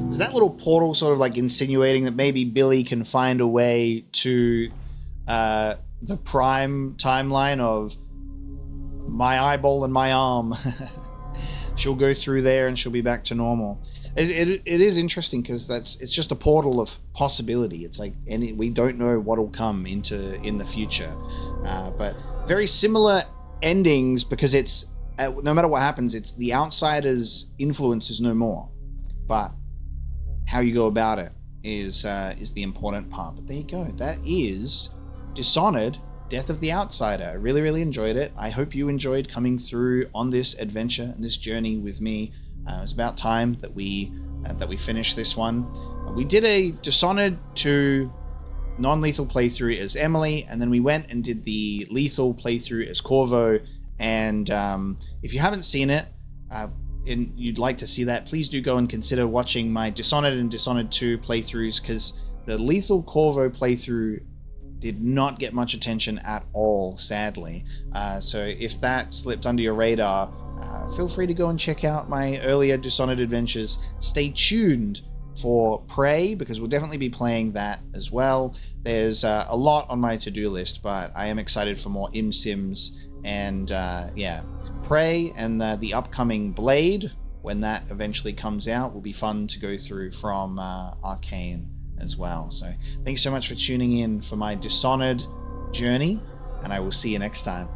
S1: Is that little portal sort of like insinuating that maybe Billy can find a way to the prime timeline of my eyeball and my arm? She'll go through there and she'll be back to normal. It is interesting because it's just a portal of possibility. It's like we don't know what'll come in the future, but very similar endings because it's no matter what happens, it's the outsider's influence is no more, but how you go about it is the important part. But there you go. That is Dishonored, Death of the Outsider. I really, really enjoyed it. I hope you enjoyed coming through on this adventure and this journey with me. It's about time that we finish this one. We did a Dishonored 2 non-lethal playthrough as Emily, and then we went and did the lethal playthrough as Corvo. And if you haven't seen it, and you'd like to see that, please do go and consider watching my Dishonored and Dishonored 2 playthroughs, because the lethal Corvo playthrough did not get much attention at all, sadly. So if that slipped under your radar, feel free to go and check out my earlier Dishonored adventures. Stay tuned for Prey, because we'll definitely be playing that as well. There's a lot on my to-do list, but I am excited for more Sims and yeah, Prey and the upcoming Blade, when that eventually comes out, will be fun to go through from Arcane as well. So thanks so much for tuning in for my Dishonored journey, and I will see you next time.